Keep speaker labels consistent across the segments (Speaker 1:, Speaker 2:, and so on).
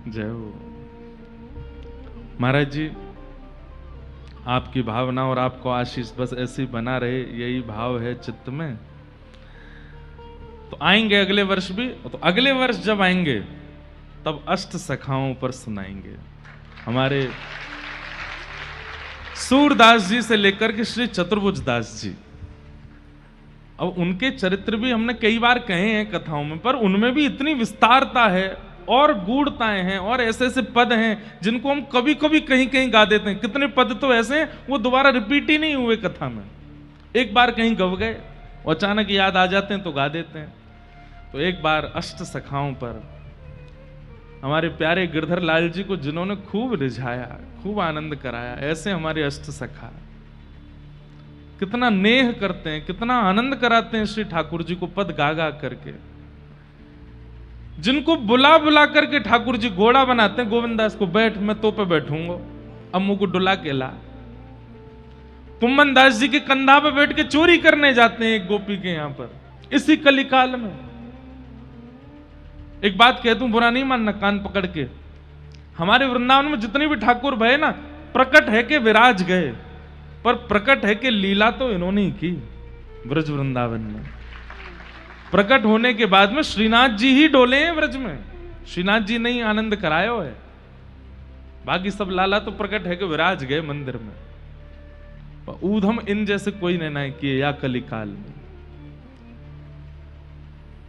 Speaker 1: जय हो महाराज जी। आपकी भावना और आपको आशीष बस ऐसी बना रहे, यही भाव है चित्त में। तो आएंगे अगले वर्ष भी, तो अगले वर्ष जब आएंगे तब अष्ट सखाओं पर सुनाएंगे। हमारे सूरदास जी से लेकर के श्री चतुर्भुज दास जी, अब उनके चरित्र भी हमने कई बार कहे हैं कथाओं में, पर उनमें भी इतनी विस्तारता है और गूढ़ताएं हैं और ऐसे ऐसे पद हैं जिनको हम कभी कभी कहीं कहीं गा देते हैं। कितने पद तो ऐसे हैं वो दोबारा रिपीट ही नहीं हुए कथा में, एक बार कहीं गव गए, अचानक याद आ जाते हैं तो गा देते हैं। तो एक बार अष्ट सखाओं पर हमारे प्यारे गिरधर लाल जी को जिन्होंने खूब रिझाया, खूब आनंद कराया, ऐसे हमारे अष्ट सखा कितना नेह करते हैं, कितना आनंद कराते हैं श्री ठाकुर जी को पद गा गा करके, जिनको बुला बुला करके ठाकुर जी घोड़ा बनाते हैं। गोविंदास को बैठ, मैं तो पे बैठूंगा, अम्मू को डुला के ला। कुम्मन दास जी के कंधा पे बैठ के चोरी करने जाते हैं एक गोपी के यहां पर, इसी कलिकाल में। एक बात कह दूं, बुरा नहीं मानना कान पकड़ के, हमारे वृंदावन में जितने भी ठाकुर भये ना, प्रकट है कि विराज गए, पर प्रकट है कि लीला तो इन्होंने ही की ब्रज वृंदावन में। प्रकट होने के बाद में श्रीनाथ जी ही डोले हैं ब्रज में, श्रीनाथ जी नहीं आनंद करायो है, बाकी सब लाला तो प्रकट है कि विराज गए मंदिर में। ऊधम इन जैसे कोई नहीं किए या कलिकाल में।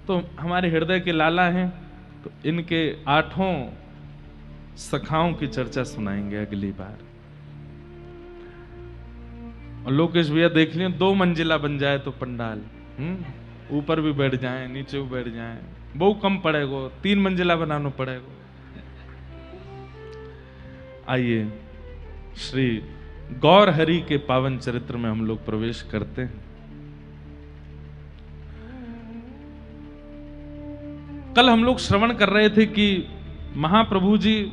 Speaker 1: तो हमारे हृदय के लाला हैं, तो इनके 8 सखाओं की चर्चा सुनाएंगे अगली बार। और लोकेश भैया देख लिया, 2 मंजिला बन जाए तो पंडाल, ऊपर भी बैठ जाएं, नीचे भी बैठ जाएं, बहुत कम पड़ेगा, 3 मंजिला बनाना पड़ेगा। आइए श्री गौर हरि के पावन चरित्र में हम लोग प्रवेश करते हैं। कल हम लोग श्रवण कर रहे थे कि महाप्रभु जी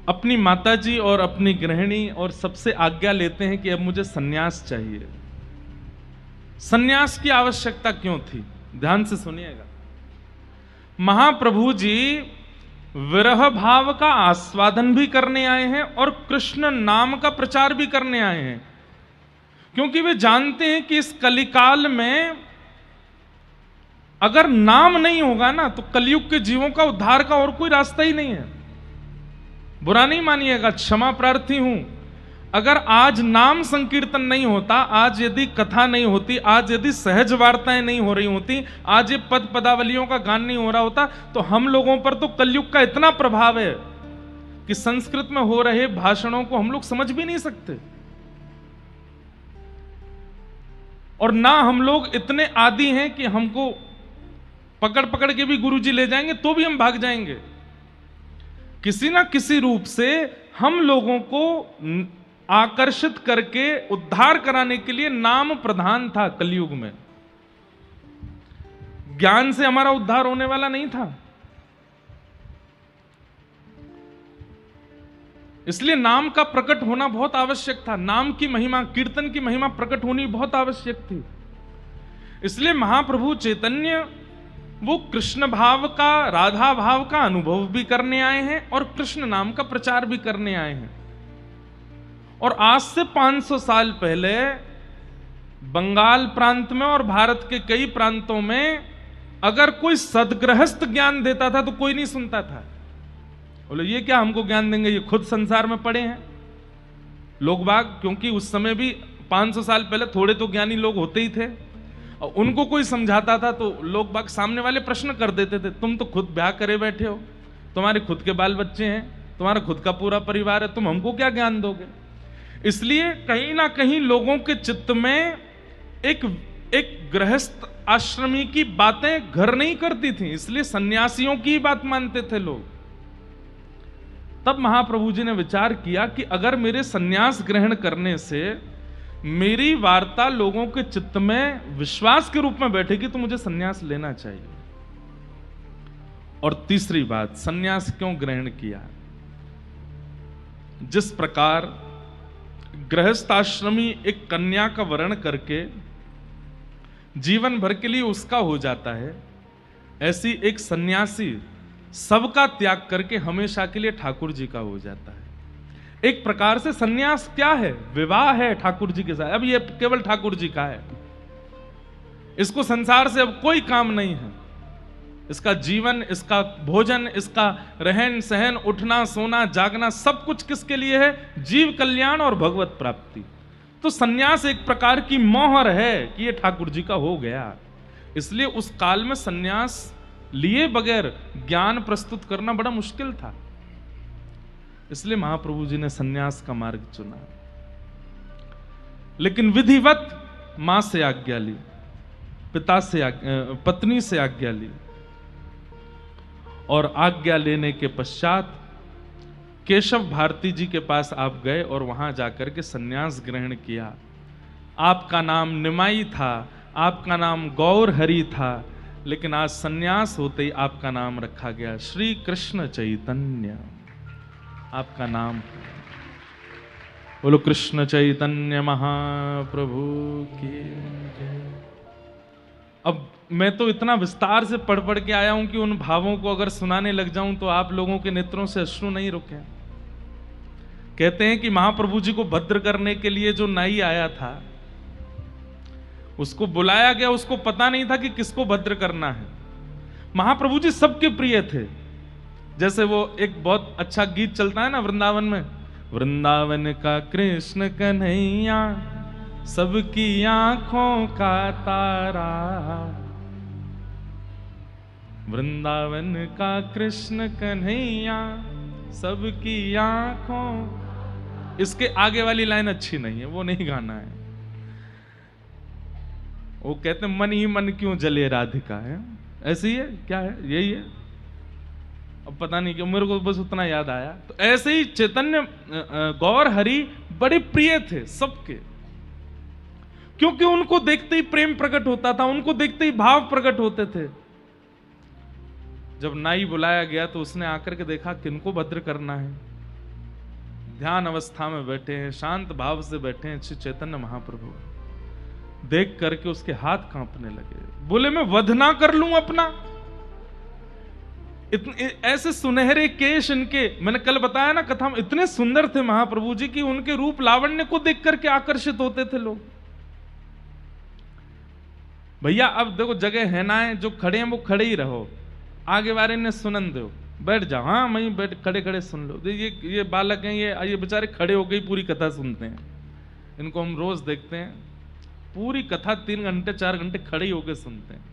Speaker 1: अपनी माताजी और अपनी गृहिणी और सबसे आज्ञा लेते हैं कि अब मुझे सन्यास चाहिए। सन्यास की आवश्यकता क्यों थी, ध्यान से सुनिएगा। महाप्रभु जी विरह भाव का आस्वादन भी करने आए हैं और कृष्ण नाम का प्रचार भी करने आए हैं, क्योंकि वे जानते हैं कि इस कलिकाल में अगर नाम नहीं होगा ना, तो कलयुग के जीवों का उद्धार का और कोई रास्ता ही नहीं है। बुरा नहीं मानिएगा, क्षमा प्रार्थी हूं। अगर आज नाम संकीर्तन नहीं होता, आज यदि कथा नहीं होती, आज यदि सहज वार्ताएं नहीं हो रही होती, आज ये पद पदावलियों का गान नहीं हो रहा होता, तो हम लोगों पर तो कलयुग का इतना प्रभाव है कि संस्कृत में हो रहे भाषणों को हम लोग समझ भी नहीं सकते। और ना हम लोग इतने आदी हैं कि हमको पकड़ पकड़ के भी गुरुजी ले जाएंगे तो भी हम भाग जाएंगे। किसी ना किसी रूप से हम लोगों को आकर्षित करके उद्धार कराने के लिए नाम प्रधान था कलयुग में। ज्ञान से हमारा उद्धार होने वाला नहीं था, इसलिए नाम का प्रकट होना बहुत आवश्यक था। नाम की महिमा, कीर्तन की महिमा प्रकट होनी बहुत आवश्यक थी। इसलिए महाप्रभु चैतन्य वो कृष्ण भाव का, राधा भाव का अनुभव भी करने आए हैं और कृष्ण नाम का प्रचार भी करने आए हैं। और आज से 500 साल पहले बंगाल प्रांत में और भारत के कई प्रांतों में अगर कोई सदगृहस्थ ज्ञान देता था तो कोई नहीं सुनता था। बोले ये क्या हमको ज्ञान देंगे, ये खुद संसार में पड़े हैं लोग बाग। क्योंकि उस समय भी 500 साल पहले थोड़े तो ज्ञानी लोग होते ही थे, और उनको कोई समझाता था तो लोग बाग सामने वाले प्रश्न कर देते थे, तुम तो खुद ब्याह करे बैठे हो, तुम्हारे खुद के बाल बच्चे हैं, तुम्हारा खुद का पूरा परिवार है, तुम हमको क्या ज्ञान दोगे। इसलिए कहीं ना कहीं लोगों के चित्त में एक गृहस्थ आश्रमी की बातें घर नहीं करती थी, इसलिए सन्यासियों की बात मानते थे लोग। तब महाप्रभु जी ने विचार किया कि अगर मेरे सन्यास ग्रहण करने से मेरी वार्ता लोगों के चित्त में विश्वास के रूप में बैठेगी तो मुझे सन्यास लेना चाहिए। और तीसरी बात, सन्यास क्यों ग्रहण किया। जिस प्रकार गृहस्थ आश्रमी एक कन्या का वरण करके जीवन भर के लिए उसका हो जाता है, ऐसी एक सन्यासी सबका त्याग करके हमेशा के लिए ठाकुर जी का हो जाता है। एक प्रकार से सन्यास क्या है? विवाह है ठाकुर जी के साथ। अब ये केवल ठाकुर जी का है, इसको संसार से अब कोई काम नहीं है। इसका जीवन, इसका भोजन, इसका रहन सहन, उठना सोना जागना, सब कुछ किसके लिए है? जीव कल्याण और भगवत प्राप्ति। तो सन्यास एक प्रकार की मोहर है कि ये ठाकुर जी का हो गया। इसलिए उस काल में सन्यास लिए बगैर ज्ञान प्रस्तुत करना बड़ा मुश्किल था। इसलिए महाप्रभु जी ने सन्यास का मार्ग चुना। लेकिन विधिवत मां से आज्ञा ली, पिता से पत्नी से आज्ञा ली, और आज्ञा लेने के पश्चात केशव भारती जी के पास आप गए और वहां जाकर के सन्यास ग्रहण किया। आपका नाम निमाई था, आपका नाम गौर हरि था, लेकिन आज सन्यास होते ही आपका नाम रखा गया श्री कृष्ण चैतन्य। आपका नाम बोलो कृष्ण चैतन्य महाप्रभु की जय। अब मैं तो इतना विस्तार से पढ़ पढ़ के आया हूं कि उन भावों को अगर सुनाने लग जाऊं तो आप लोगों के नेत्रों से अश्रु नहीं रुके। कहते हैं कि महाप्रभु जी को भद्र करने के लिए जो नाई आया था, उसको बुलाया गया, उसको पता नहीं था कि किसको भद्र करना है। महाप्रभु जी सबके प्रिय थे। जैसे वो एक बहुत अच्छा गीत चलता है ना वृंदावन में, वृंदावन का कृष्ण कन्हैया सबकी आंखों का तारा, वृंदावन का कृष्ण कन्हैया सबकी आंखों। इसके आगे वाली लाइन अच्छी नहीं है, वो नहीं गाना है। वो कहते हैं मन ही मन क्यों जले राधिका, है ऐसे ही है क्या है, यही है, अब पता नहीं क्यों मेरे को बस उतना याद आया। तो ऐसे ही चैतन्य गौर हरि बड़े प्रिय थे सबके, क्योंकि उनको देखते ही प्रेम प्रकट होता था, उनको देखते ही भाव प्रकट होते थे। जब नाई बुलाया गया तो उसने आकर के देखा किनको भद्र करना है। ध्यान अवस्था में बैठे हैं, शांत भाव से बैठे हैं श्री चैतन्य महाप्रभु। देख करके उसके हाथ कांपने लगे, बोले मैं वध ना कर लूं अपना। इतने ऐसे सुनहरे केश इनके, मैंने कल बताया ना कथा में, इतने सुंदर थे महाप्रभु जी की उनके रूप लावण्य को देख करके आकर्षित होते थे लोग। भैया अब देखो जगह है ना, है जो खड़े हैं वो खड़े ही रहो, आगे वाले ने सुनन दो, बैठ जाओ, हाँ वहीं बैठ खड़े खड़े सुन लो। ये बालक हैं, ये बेचारे खड़े होकर ही पूरी कथा सुनते हैं। इनको हम रोज देखते हैं, पूरी कथा 3 घंटे 4 घंटे खड़े ही होकर सुनते हैं।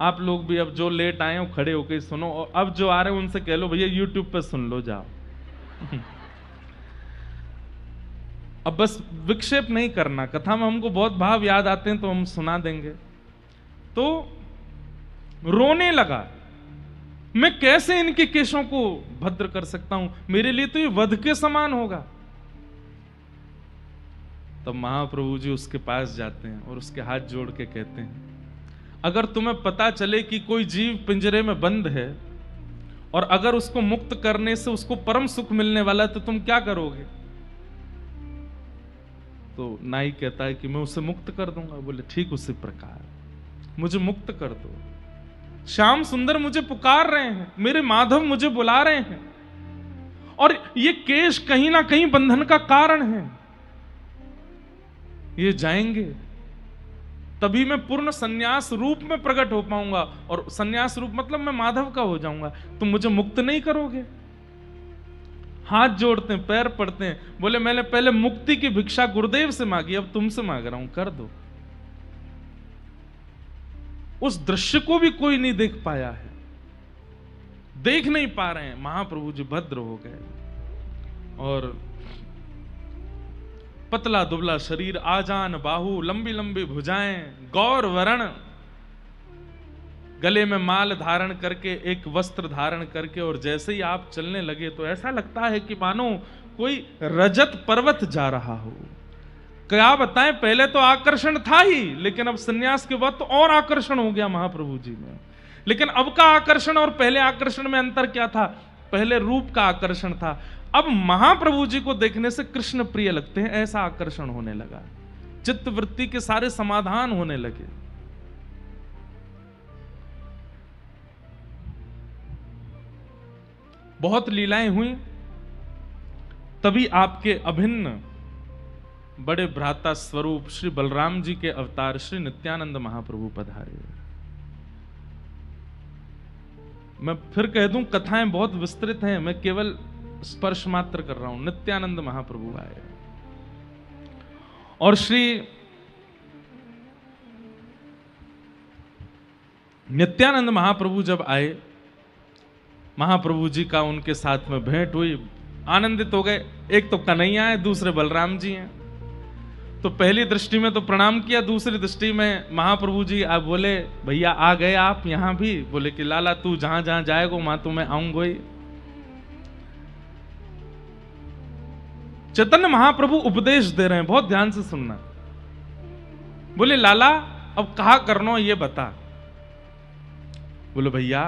Speaker 1: आप लोग भी अब जो लेट आए हो खड़े होकर ही सुनो, और अब जो आ रहे हैं उनसे कह लो भैया यूट्यूब पे सुन लो जाओ। अब बस विक्षेप नहीं करना, कथा में हमको बहुत भाव याद आते हैं तो हम सुना देंगे। तो रोने लगा, मैं कैसे इनके केशों को भद्र कर सकता हूं, मेरे लिए तो ये वध के समान होगा। तब महाप्रभु जी उसके पास जाते हैं और उसके हाथ जोड़ के कहते हैं, अगर तुम्हें पता चले कि कोई जीव पिंजरे में बंद है और अगर उसको मुक्त करने से उसको परम सुख मिलने वाला है तो तुम क्या करोगे? तो नाई कहता है कि मैं उसे मुक्त कर दूंगा। बोले ठीक उसी प्रकार मुझे मुक्त कर दो। श्याम सुंदर मुझे पुकार रहे हैं, मेरे माधव मुझे बुला रहे हैं, और ये केश कहीं ना कहीं बंधन का कारण है। ये जाएंगे तभी मैं पूर्ण सन्यास रूप में प्रकट हो पाऊंगा, और सन्यास रूप मतलब मैं माधव का हो जाऊंगा। तुम मुझे मुक्त नहीं करोगे। हाथ जोड़ते हैं, पैर पड़ते हैं, बोले मैंने पहले मुक्ति की भिक्षा गुरुदेव से मांगी, अब तुमसे मांग रहा हूं, कर दो। उस दृश्य को भी कोई नहीं देख पाया है, देख नहीं पा रहे हैं। महाप्रभु जी भद्र हो गए, और पतला दुबला शरीर, आजान बाहु, लंबी लंबी भुजाएं, गौर वर्ण, गले में माल धारण करके, एक वस्त्र धारण करके, और जैसे ही आप चलने लगे तो ऐसा लगता है कि मानो कोई रजत पर्वत जा रहा हो। क्या बताएं, पहले तो आकर्षण था ही, लेकिन अब सन्यास के बाद तो और आकर्षण हो गया महाप्रभु जी में। लेकिन अब का आकर्षण और पहले आकर्षण में अंतर क्या था? पहले रूप का आकर्षण था, अब महाप्रभु जी को देखने से कृष्ण प्रिय लगते हैं, ऐसा आकर्षण होने लगा। चित्त वृत्ति के सारे समाधान होने लगे। बहुत लीलाएं हुई, तभी आपके अभिन्न बड़े भ्राता स्वरूप श्री बलराम जी के अवतार श्री नित्यानंद महाप्रभु पधारे। मैं फिर कह दूं, कथाएं बहुत विस्तृत हैं, मैं केवल स्पर्श मात्र कर रहा हूं। नित्यानंद महाप्रभु आए और श्री नित्यानंद महाप्रभु जब आए, महाप्रभु जी का उनके साथ में भेंट हुई, आनंदित हो गए। एक तो कन्हैया है, दूसरे बलराम जी हैं। तो पहली दृष्टि में तो प्रणाम किया, दूसरी दृष्टि में महाप्रभु जी आप बोले, भैया आ गए आप यहां भी? बोले कि लाला तू जहां जहां जाएगा वहां तो मैं आऊंगा ही। चैतन्य महाप्रभु उपदेश दे रहे हैं, बहुत ध्यान से सुनना। बोले लाला अब कहा करना ये बता। बोले भैया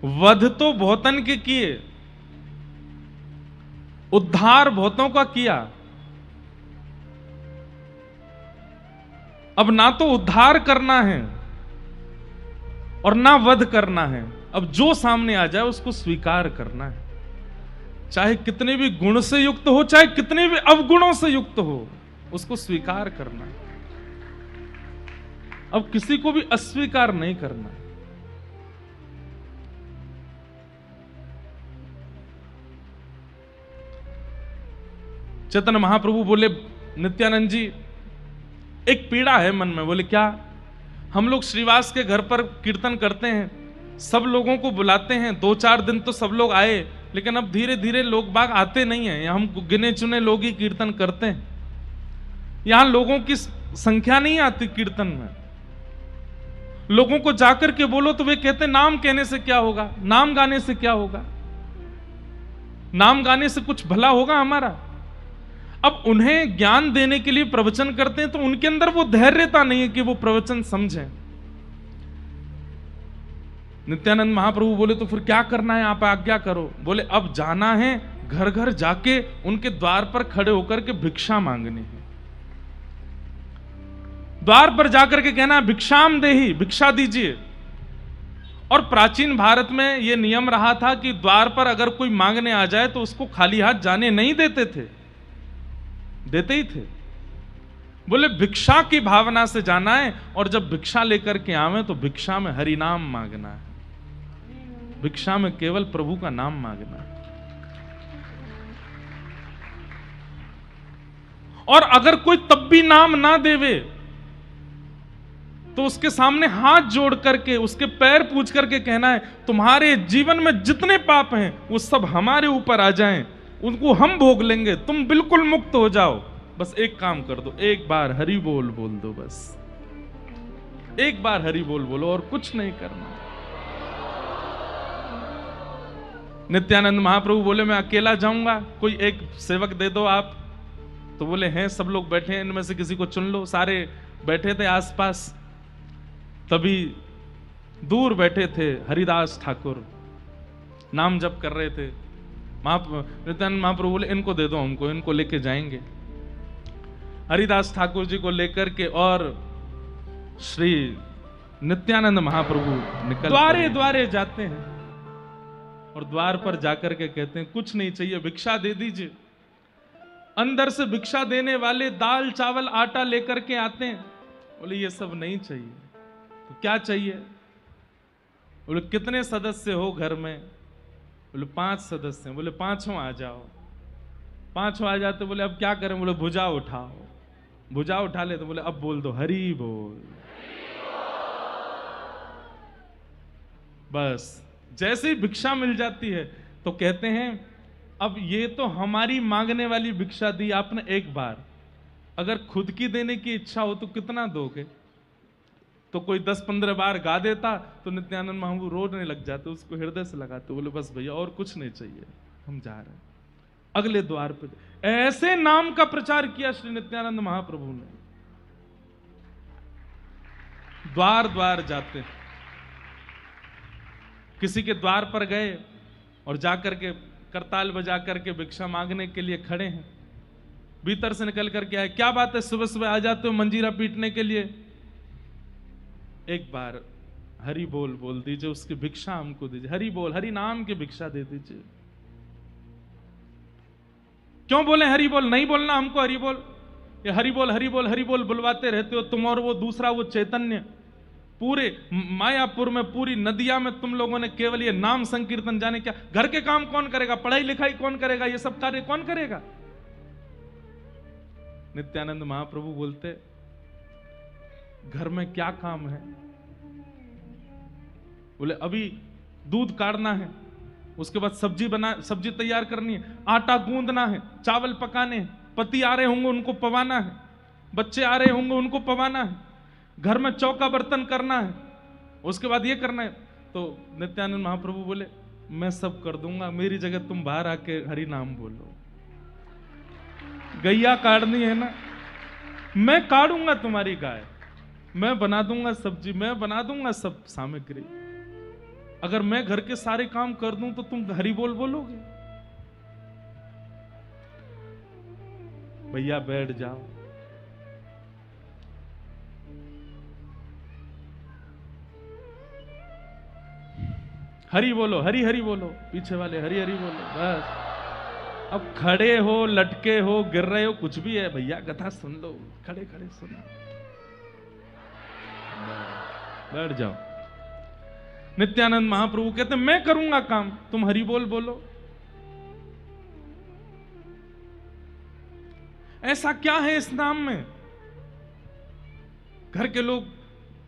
Speaker 1: वध तो बहुतन के किए, उद्धार बहुतों का किया, अब ना तो उद्धार करना है और ना वध करना है। अब जो सामने आ जाए उसको स्वीकार करना है, चाहे कितने भी गुण से युक्त हो, चाहे कितने भी अवगुणों से युक्त हो, उसको स्वीकार करना है। अब किसी को भी अस्वीकार नहीं करना। चैतन्य महाप्रभु बोले नित्यानंद जी एक पीड़ा है मन में। बोले क्या? हम लोग श्रीवास के घर पर कीर्तन करते हैं, सब लोगों को बुलाते हैं, 2-4 दिन तो सब लोग आए, लेकिन अब धीरे धीरे लोग बाग आते नहीं हैं। हम गिने चुने लोग ही कीर्तन करते हैं, यहां लोगों की संख्या नहीं आती कीर्तन में। लोगों को जाकर के बोलो तो वे कहते नाम कहने से क्या होगा, नाम गाने से क्या होगा, नाम गाने से कुछ भला होगा हमारा। अब उन्हें ज्ञान देने के लिए प्रवचन करते हैं तो उनके अंदर वो धैर्यता नहीं है कि वो प्रवचन समझें। नित्यानंद महाप्रभु बोले तो फिर क्या करना है, आप आज्ञा करो। बोले अब जाना है घर घर जाके उनके द्वार पर खड़े होकर के भिक्षा मांगनी है। द्वार पर जाकर के कहना भिक्षाम देहि, भिक्षा दीजिए। और प्राचीन भारत में यह नियम रहा था कि द्वार पर अगर कोई मांगने आ जाए तो उसको खाली हाथ जाने नहीं देते थे, देते ही थे। बोले भिक्षा की भावना से जाना है और जब भिक्षा लेकर के आवे तो भिक्षा में हरि नाम मांगना है, भिक्षा में केवल प्रभु का नाम मांगना है। और अगर कोई तब भी नाम ना देवे तो उसके सामने हाथ जोड़ करके उसके पैर पूछ करके कहना है तुम्हारे जीवन में जितने पाप हैं वो सब हमारे ऊपर आ जाएं, उनको हम भोग लेंगे, तुम बिल्कुल मुक्त हो जाओ। बस एक काम कर दो, एक बार हरि बोल बोल दो, बस एक बार हरि बोल बोलो और कुछ नहीं करना। नित्यानंद महाप्रभु बोले मैं अकेला जाऊंगा, कोई एक सेवक दे दो आप। तो बोले हैं सब लोग बैठे हैं, इनमें से किसी को चुन लो। सारे बैठे थे आसपास, तभी दूर बैठे थे हरिदास ठाकुर, नाम जप कर रहे थे। नित्यानंद महाप्रभु बोले इनको दे दो हमको, इनको लेके जाएंगे। हरिदास ठाकुर जी को लेकर के और श्री नित्यानंद महाप्रभु निकल द्वारे द्वारे जाते हैं और द्वार पर जाकर के कहते हैं कुछ नहीं चाहिए, भिक्षा दे दीजिए। अंदर से भिक्षा देने वाले दाल चावल आटा लेकर के आते हैं। बोले ये सब नहीं चाहिए। तो क्या चाहिए? बोले कितने सदस्य हो घर में? बोले 5 सदस्य हैं। बोले 5 आ जाओ। 5 आ जाते। बोले अब क्या करें? बोले भुजा उठाओ। भुजा उठा ले तो बोले अब बोल दो हरि बोल। बस जैसे ही भिक्षा मिल जाती है तो कहते हैं अब ये तो हमारी मांगने वाली भिक्षा दी आपने एक बार, अगर खुद की देने की इच्छा हो तो कितना दोगे? तो कोई 10-15 बार गा देता तो नित्यानंद महाप्रभु रोने लग जाते, उसको हृदय से लगाते। बोले बस भैया और कुछ नहीं चाहिए, हम जा रहे हैं। अगले द्वार पे ऐसे नाम का प्रचार किया श्री नित्यानंद महाप्रभु ने। द्वार द्वार जाते, किसी के द्वार पर गए और जाकर के करताल बजा करके भिक्षा मांगने के लिए खड़े हैं। भीतर से निकल करके आए, क्या बात है सुबह सुबह आ जाते हो मंजीरा पीटने के लिए? एक बार हरि बोल दीजिए, उसकी भिक्षा हमको दीजिए, हरि बोल, हरि नाम की भिक्षा दे दीजिए। क्यों बोले हरि बोल? नहीं बोलना हमको हरि बोल, ये हरि बोल हरि बोल हरि बोल बुलवाते रहते हो तुम और वो दूसरा वो चैतन्य। पूरे मायापुर में, पूरी नदिया में तुम लोगों ने केवल ये नाम संकीर्तन, जाने क्या। घर के काम कौन करेगा? पढ़ाई लिखाई कौन करेगा? ये सब कार्य कौन करेगा? नित्यानंद महाप्रभु बोलते, घर में क्या काम है? बोले अभी दूध काढ़ना है, उसके बाद सब्जी तैयार करनी है, आटा गूंदना है, चावल पकाने हैं, पति आ रहे होंगे उनको पवाना है, बच्चे आ रहे होंगे उनको पवाना है, घर में चौका बर्तन करना है, उसके बाद ये करना है। तो नित्यानंद महाप्रभु बोले मैं सब कर दूंगा, मेरी जगह तुम बाहर आके हरि नाम बोलो। गैया काटनी है ना, मैं काटूंगा तुम्हारी गाय, मैं बना दूंगा सब्जी, मैं बना दूंगा सब सामग्री। अगर मैं घर के सारे काम कर दूं तो तुम हरि बोल बोलोगे? भैया बैठ जाओ। हरि बोलो, हरि हरि बोलो, पीछे वाले हरि हरि बोलो, बस। अब खड़े हो, लटके हो, गिर रहे हो, कुछ भी है भैया, कथा सुन लो, खड़े खड़े सुनो, बैठ जाओ। नित्यानंद महाप्रभु कहते मैं करूंगा काम, तुम हरि बोल बोलो। ऐसा क्या है इस नाम में? घर के लोग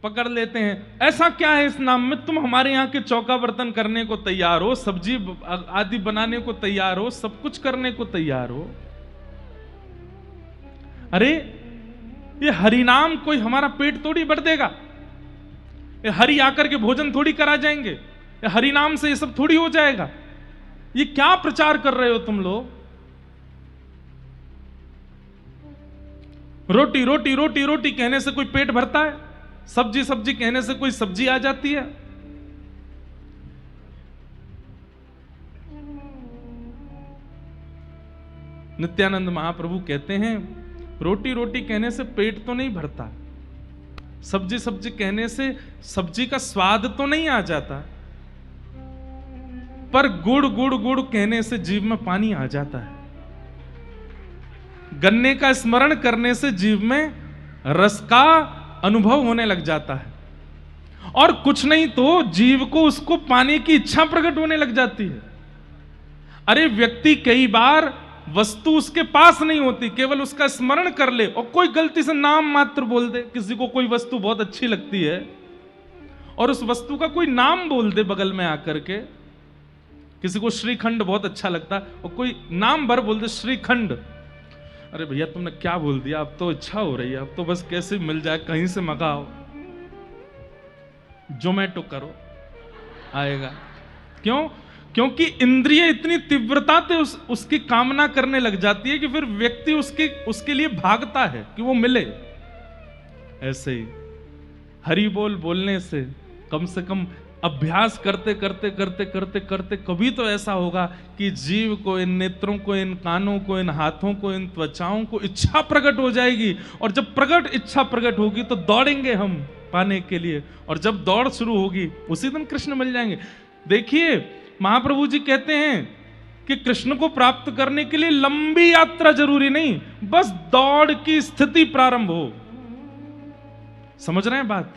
Speaker 1: पकड़ लेते हैं, ऐसा क्या है इस नाम में? तुम हमारे यहाँ के चौका बर्तन करने को तैयार हो, सब्जी आदि बनाने को तैयार हो, सब कुछ करने को तैयार हो। अरे ये हरि नाम कोई हमारा पेट थोड़ी भर देगा, ये हरि आकर के भोजन थोड़ी करा जाएंगे, ये हरि नाम से ये सब थोड़ी हो जाएगा। ये क्या प्रचार कर रहे हो तुम लोग? रोटी रोटी रोटी रोटी कहने से कोई पेट भरता है? सब्जी सब्जी कहने से कोई सब्जी आ जाती है? नित्यानंद महाप्रभु कहते हैं रोटी रोटी कहने से पेट तो नहीं भरता, सब्जी सब्जी कहने से सब्जी का स्वाद तो नहीं आ जाता, पर गुड़ गुड़ गुड़ कहने से जीभ में पानी आ जाता है। गन्ने का स्मरण करने से जीभ में रस का अनुभव होने लग जाता है, और कुछ नहीं तो जीव को उसको पाने की इच्छा प्रकट होने लग जाती है। अरे व्यक्ति कई बार वस्तु उसके पास नहीं होती, केवल उसका स्मरण कर ले और कोई गलती से नाम मात्र बोल दे। किसी को कोई वस्तु बहुत अच्छी लगती है और उस वस्तु का कोई नाम बोल दे बगल में आकर के। किसी को श्रीखंड बहुत अच्छा लगता है और कोई नाम भर बोल दे श्रीखंड। अरे भैया तुमने क्या बोल दिया, अब तो इच्छा हो रही है, अब तो बस कैसे मिल जाए, कहीं से मंगाओ, जोमेटो करो, आएगा। क्यों? क्योंकि इंद्रिय इतनी तीव्रता से उसकी कामना करने लग जाती है कि फिर व्यक्ति उसके लिए भागता है कि वो मिले। ऐसे ही हरि बोल बोलने से कम से कम अभ्यास करते करते करते करते करते कभी तो ऐसा होगा कि जीव को, इन नेत्रों को, इन कानों को, इन हाथों को, इन त्वचाओं को इच्छा प्रकट हो जाएगी। और जब इच्छा प्रकट होगी तो दौड़ेंगे हम पाने के लिए, और जब दौड़ शुरू होगी उसी दिन कृष्ण मिल जाएंगे। देखिए महाप्रभु जी कहते हैं कि कृष्ण को प्राप्त करने के लिए लंबी यात्रा जरूरी नहीं, बस दौड़ की स्थिति प्रारंभ हो। समझ रहे हैं बात?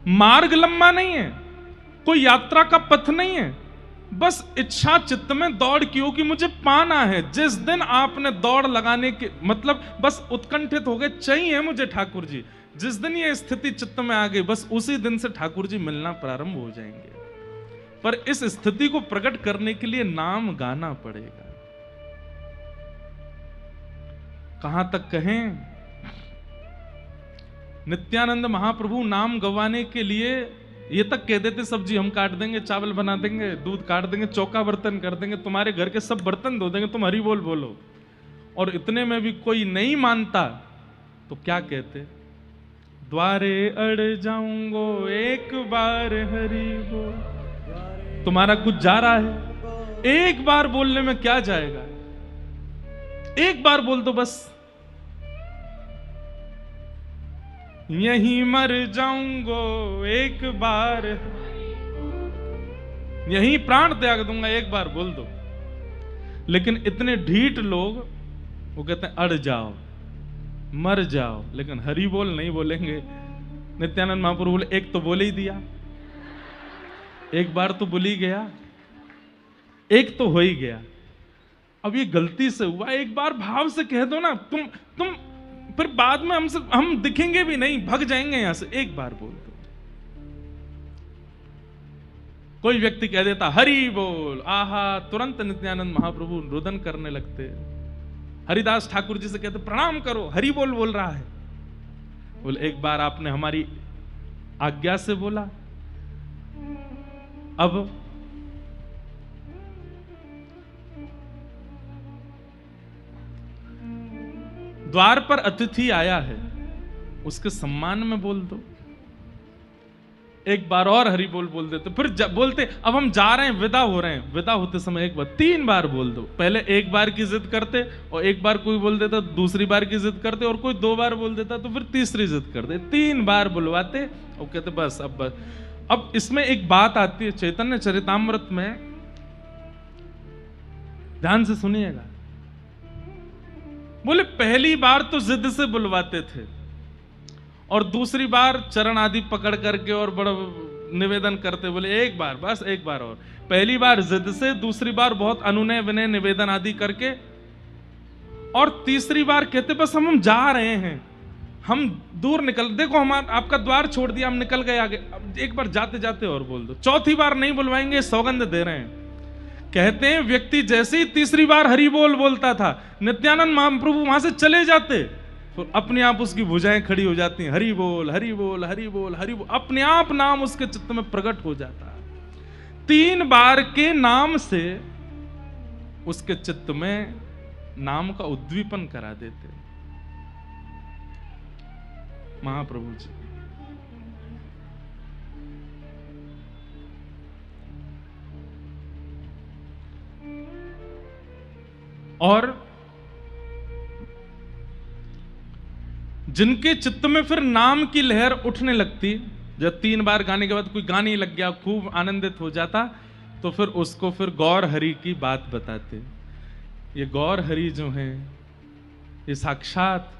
Speaker 1: मार्ग लंबा नहीं है, कोई यात्रा का पथ नहीं है, बस इच्छा चित्त में दौड़ की हो कि मुझे पाना है। जिस दिन आपने दौड़ लगाने के मतलब बस उत्कंठित हो गए, चाहिए मुझे ठाकुर जी, जिस दिन ये स्थिति चित्त में आ गई बस उसी दिन से ठाकुर जी मिलना प्रारंभ हो जाएंगे। पर इस स्थिति को प्रकट करने के लिए नाम गाना पड़ेगा। कहां तक कहें, नित्यानंद महाप्रभु नाम गवाने के लिए ये तक कह देते सब्जी हम काट देंगे, चावल बना देंगे, दूध काट देंगे, चौका बर्तन कर देंगे, तुम्हारे घर के सब बर्तन धो देंगे, तुम हरि बोल बोलो। और इतने में भी कोई नहीं मानता तो क्या कहते? द्वारे अड़ जाऊंगो एक बार हरि बोल। तुम्हारा कुछ जा रहा है, एक बार बोलने में क्या जाएगा? एक बार बोल दो बस। यहीं मर जाऊंगो एक बार, यहीं प्राण त्याग दूंगा एक बार बोल दो। लेकिन इतने ढीठ लोग वो कहते हैं अड़ जाओ मर जाओ, लेकिन हरि बोल नहीं बोलेंगे। नित्यानंद महाप्रभु बोले एक तो बोल ही दिया, एक बार तो बोल ही गया, एक तो हो ही गया। अब ये गलती से हुआ, एक बार भाव से कह दो ना, तुम फिर बाद में हम दिखेंगे भी नहीं, भग जाएंगे यहां से। एक बार बोल दो। कोई व्यक्ति कह देता हरि बोल, आहा, तुरंत नित्यानंद महाप्रभु रुदन करने लगते। हरिदास ठाकुर जी से कहते प्रणाम करो, हरि बोल रहा है। बोले एक बार आपने हमारी आज्ञा से बोला, अब द्वार पर अतिथि आया है, उसके सम्मान में बोल दो। एक बार और हरि बोल देते, फिर बोलते अब हम जा रहे हैं, विदा हो रहे हैं, विदा होते समय एक बार, 3 बार बोल दो। पहले एक बार की जिद करते, और एक बार कोई बोल देता, दूसरी बार की जिद करते, और कोई 2 बार बोल देता तो फिर तीसरी जिद करते। 3 बार बुलवाते और कहते बस अब बस। अब इसमें एक बात आती है चैतन्य चरितामृत में, ध्यान से सुनिएगा। बोले पहली बार तो जिद से बुलवाते थे, और दूसरी बार चरण आदि पकड़ करके और बड़ा निवेदन करते। बोले एक बार, बस एक बार और। पहली बार जिद से, दूसरी बार बहुत अनुनय विनय निवेदन आदि करके, और तीसरी बार कहते बस हम जा रहे हैं, हम दूर निकल, देखो हम आपका द्वार छोड़ दिया, हम निकल गए आगे, अब एक बार जाते जाते और बोल दो। चौथी बार नहीं बुलवाएंगे, सौगंध दे रहे हैं। कहते हैं व्यक्ति जैसे ही तीसरी बार हरि बोलता था, नित्यानंद महाप्रभु वहां से चले जाते, तो अपने आप उसकी भुजाएं खड़ी हो जाती हैं, हरि बोल हरि बोल हरि बोल हरि बोल, अपने आप नाम उसके चित्त में प्रकट हो जाता है। 3 बार के नाम से उसके चित्त में नाम का उद्दीपन करा देते महाप्रभु जी। और जिनके चित्त में फिर नाम की लहर उठने लगती, जब 3 बार गाने के बाद कोई गाने लग गया, खूब आनंदित हो जाता, तो फिर उसको फिर गौर हरि की बात बताते। ये गौर हरि जो हैं, ये साक्षात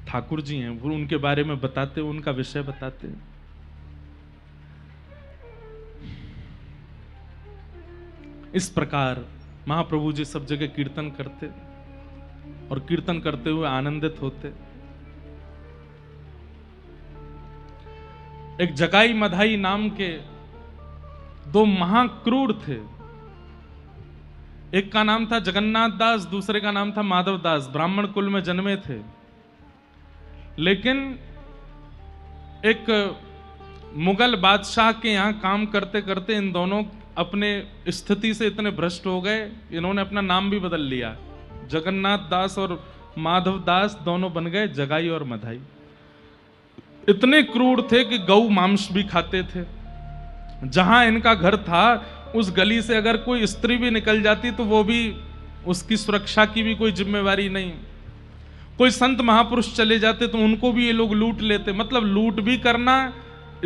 Speaker 1: ठाकुर जी हैं, वो उनके बारे में बताते, उनका विषय बताते। इस प्रकार महाप्रभु जी सब जगह कीर्तन करते, और कीर्तन करते हुए आनंदित होते। एक जगाई मधाई नाम के 2 महाक्रूर थे। एक का नाम था जगन्नाथ दास, दूसरे का नाम था माधव दास। ब्राह्मण कुल में जन्मे थे, लेकिन एक मुगल बादशाह के यहां काम करते करते इन दोनों अपने स्थिति से इतने भ्रष्ट हो गए, इन्होंने अपना नाम भी बदल लिया। जगन्नाथ दास और माधव दास दोनों बन गए जगाई और मधाई। इतने क्रूर थे कि गौ मांस भी खाते थे। जहां इनका घर था, उस गली से अगर कोई स्त्री भी निकल जाती तो वो भी, उसकी सुरक्षा की भी कोई जिम्मेवारी नहीं। कोई संत महापुरुष चले जाते तो उनको भी ये लोग लूट लेते। मतलब लूट भी करना,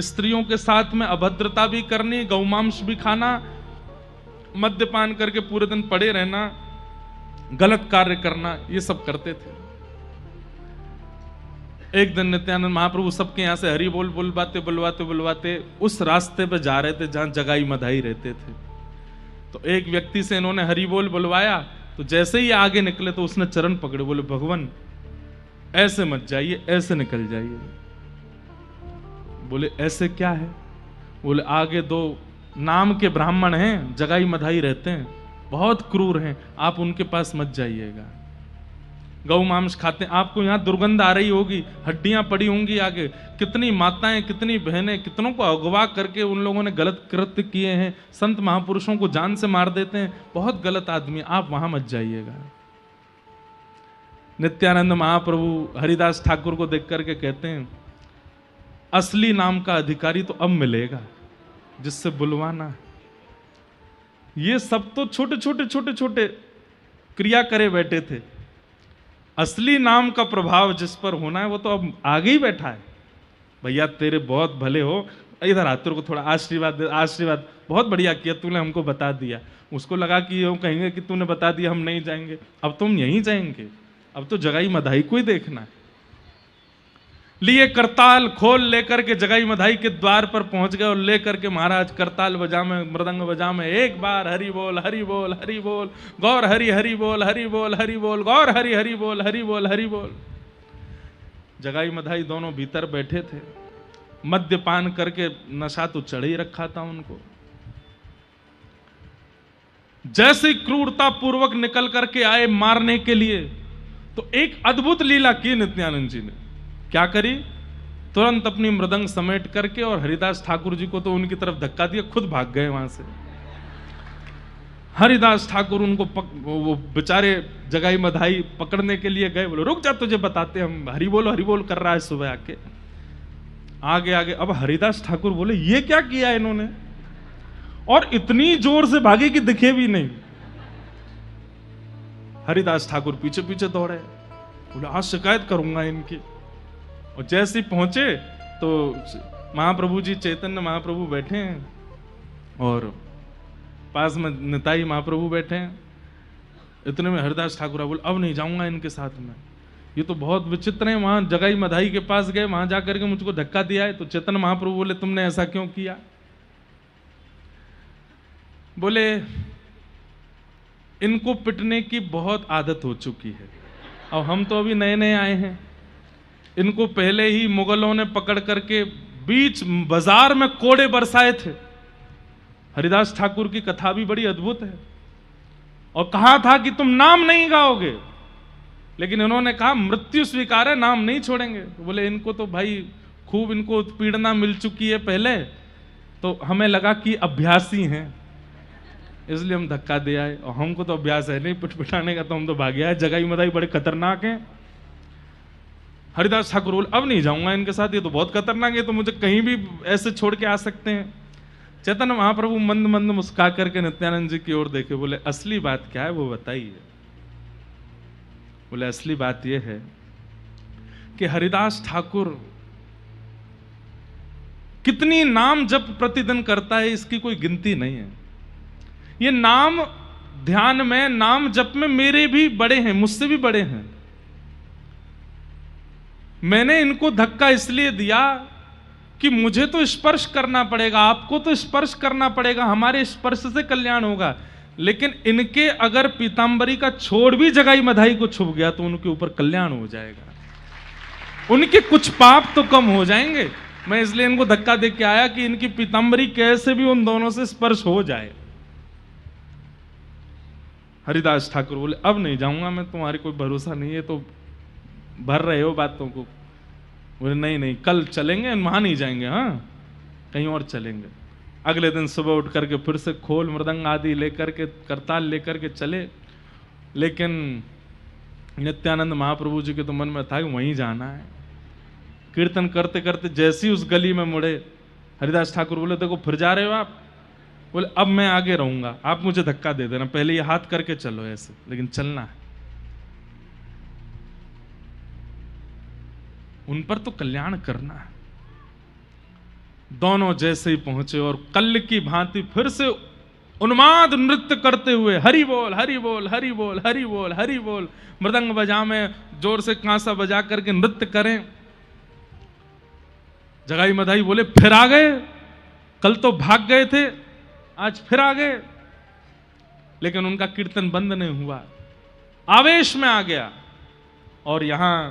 Speaker 1: स्त्रियों के साथ में अभद्रता भी करनी, गौमांस भी खाना, मद्यपान करके पूरे दिन पड़े रहना, गलत कार्य करना, ये सब करते थे। एक दिन नित्यानंद महाप्रभु सबके यहां से हरि बोल बुलवाते उस रास्ते पे जा रहे थे जहां जगाई मधाई रहते थे। तो एक व्यक्ति से इन्होंने हरि बोल बुलवाया, तो जैसे ही आगे निकले तो उसने चरण पकड़े, बोले भगवान ऐसे मत जाइए, ऐसे निकल जाइए। बोले ऐसे क्या है? बोले आगे 2 नाम के ब्राह्मण हैं, जगाई मधाई रहते हैं, बहुत क्रूर हैं, आप उनके पास मत जाइएगा। गौ मांस खाते हैं, आपको यहां दुर्गंध आ रही होगी, हड्डियां पड़ी होंगी आगे। कितनी माताएं, कितनी बहनें, कितनों को अगवा करके उन लोगों ने गलत कृत्य किए हैं, संत महापुरुषों को जान से मार देते हैं, बहुत गलत आदमी, आप वहां मत जाइएगा। नित्यानंद महाप्रभु हरिदास ठाकुर को देख करके कहते हैं, असली नाम का अधिकारी तो अब मिलेगा जिससे बुलवाना। ये सब तो छोटे छोटे क्रिया करे बैठे थे। असली नाम का प्रभाव जिस पर होना है वो तो अब आगे ही बैठा है। भैया तेरे बहुत भले हो, इधर आ, तेरे को थोड़ा आशीर्वाद दे, आशीर्वाद, बहुत बढ़िया किया तूने, हमको बता दिया। उसको लगा कि वो कहेंगे कि तूने बता दिया हम नहीं जाएंगे, अब तुम यहीं जाएंगे, अब तो जगाई मधाई को ही देखना है। लिए करताल खोल लेकर के जगाई मधाई के द्वार पर पहुंच गए और लेकर के महाराज करताल बजा में, मृदंग बजा में, एक बार हरि बोल हरि बोल हरि बोल, गौर हरि हरि बोल हरि बोल हरि बोल, गौर हरि हरि बोल हरि बोल हरि बोल। जगाई मधाई दोनों भीतर बैठे थे, मद्यपान करके नशा तो चढ़ ही रखा था उनको। जैसे क्रूरता पूर्वक निकल करके आए मारने के लिए, तो एक अद्भुत लीला की नित्यानंद जी ने। क्या करी? तुरंत अपनी मृदंग समेट करके और हरिदास ठाकुर जी को तो उनकी तरफ धक्का दिया, खुद भाग गए वहां से। हरिदास ठाकुर उनको वो बेचारे जगाई मधाई पकड़ने के लिए गए, बोले रुक जा तुझे बताते, हम हरि बोल कर रहा है सुबह आके। आगे आगे अब हरिदास ठाकुर बोले ये क्या किया इन्होंने, और इतनी जोर से भागे कि दिखे भी नहीं। हरिदास ठाकुर पीछे पीछे दौड़े, बोले आज शिकायत करूंगा इनकी। और जैसे ही पहुंचे तो महाप्रभु जी, चैतन्य महाप्रभु बैठे हैं और पास में निताई महाप्रभु बैठे हैं। इतने में हरिदास ठाकुर बोले अब नहीं जाऊंगा इनके साथ में, ये तो बहुत विचित्र है। वहां जगाई मधाई के पास गए, वहां जाकर के मुझको धक्का दिया है। तो चैतन्य महाप्रभु बोले तुमने ऐसा क्यों किया? बोले इनको पिटने की बहुत आदत हो चुकी है, और हम तो अभी नए नए आए हैं। इनको पहले ही मुगलों ने पकड़ करके बीच बाजार में कोड़े बरसाए थे। हरिदास ठाकुर की कथा भी बड़ी अद्भुत है। और कहा था कि तुम नाम नहीं गाओगे, लेकिन इन्होंने कहा मृत्यु स्वीकार है, नाम नहीं छोड़ेंगे। तो बोले इनको तो भाई खूब इनको उत्पीड़ना मिल चुकी है पहले, तो हमें लगा कि अभ्यासी हैं, इसलिए हम धक्का दे आए। और हमको तो अभ्यास है नहीं पिटाने का, तो हम तो भागे आए। जगाई मधाई बड़े खतरनाक हैं। हरिदास ठाकुर बोले अब नहीं जाऊंगा इनके साथ, ये तो बहुत खतरनाक है, तो मुझे कहीं भी ऐसे छोड़ के आ सकते हैं। चैतन्य महाप्रभु मंद मंद मुस्का करके नित्यानंद जी की ओर देखे, बोले असली बात क्या है वो बताइए। बोले असली बात यह है कि हरिदास ठाकुर कितनी नाम जप प्रतिदिन करता है, इसकी कोई गिनती नहीं है। ये नाम ध्यान में, नाम जप में मेरे भी बड़े हैं, मुझसे भी बड़े हैं। मैंने इनको धक्का इसलिए दिया कि मुझे तो स्पर्श करना पड़ेगा, आपको तो स्पर्श करना पड़ेगा, हमारे स्पर्श से कल्याण होगा। लेकिन इनके अगर पीतांबरी का छोड़ भी जगाई मधाई को छुप गया तो उनके ऊपर कल्याण हो जाएगा, उनके कुछ पाप तो कम हो जाएंगे। मैं इसलिए इनको धक्का दे के आया कि इनकी पीतांबरी कैसे भी उन दोनों से स्पर्श हो जाए। हरिदास ठाकुर बोले अब नहीं जाऊंगा मैं, तुम्हारी कोई भरोसा नहीं है, तो भर रहे हो बातों को। बोले नहीं नहीं कल चलेंगे, वहां नहीं जाएंगे, हाँ कहीं और चलेंगे। अगले दिन सुबह उठ करके फिर से खोल मृदंग आदि लेकर के, करताल लेकर के चले। लेकिन नित्यानंद महाप्रभु जी के तो मन में था कि वहीं जाना है। कीर्तन करते करते जैसे ही उस गली में मुड़े, हरिदास ठाकुर बोले देखो फिर जा रहे हो आप? बोले अब मैं आगे रहूंगा, आप मुझे धक्का दे देना, पहले ये हाथ करके चलो ऐसे, लेकिन चलना है। उन पर तो कल्याण करना है। दोनों जैसे ही पहुंचे और कल की भांति फिर से उन्माद नृत्य करते हुए हरि बोल हरि बोल हरि बोल हरि बोल हरि बोल, मृदंग बजा में जोर से कांसा बजा करके नृत्य करें। जगाई मधाई बोले फिर आ गए, कल तो भाग गए थे, आज फिर आ गए। लेकिन उनका कीर्तन बंद नहीं हुआ, आवेश में आ गया। और यहां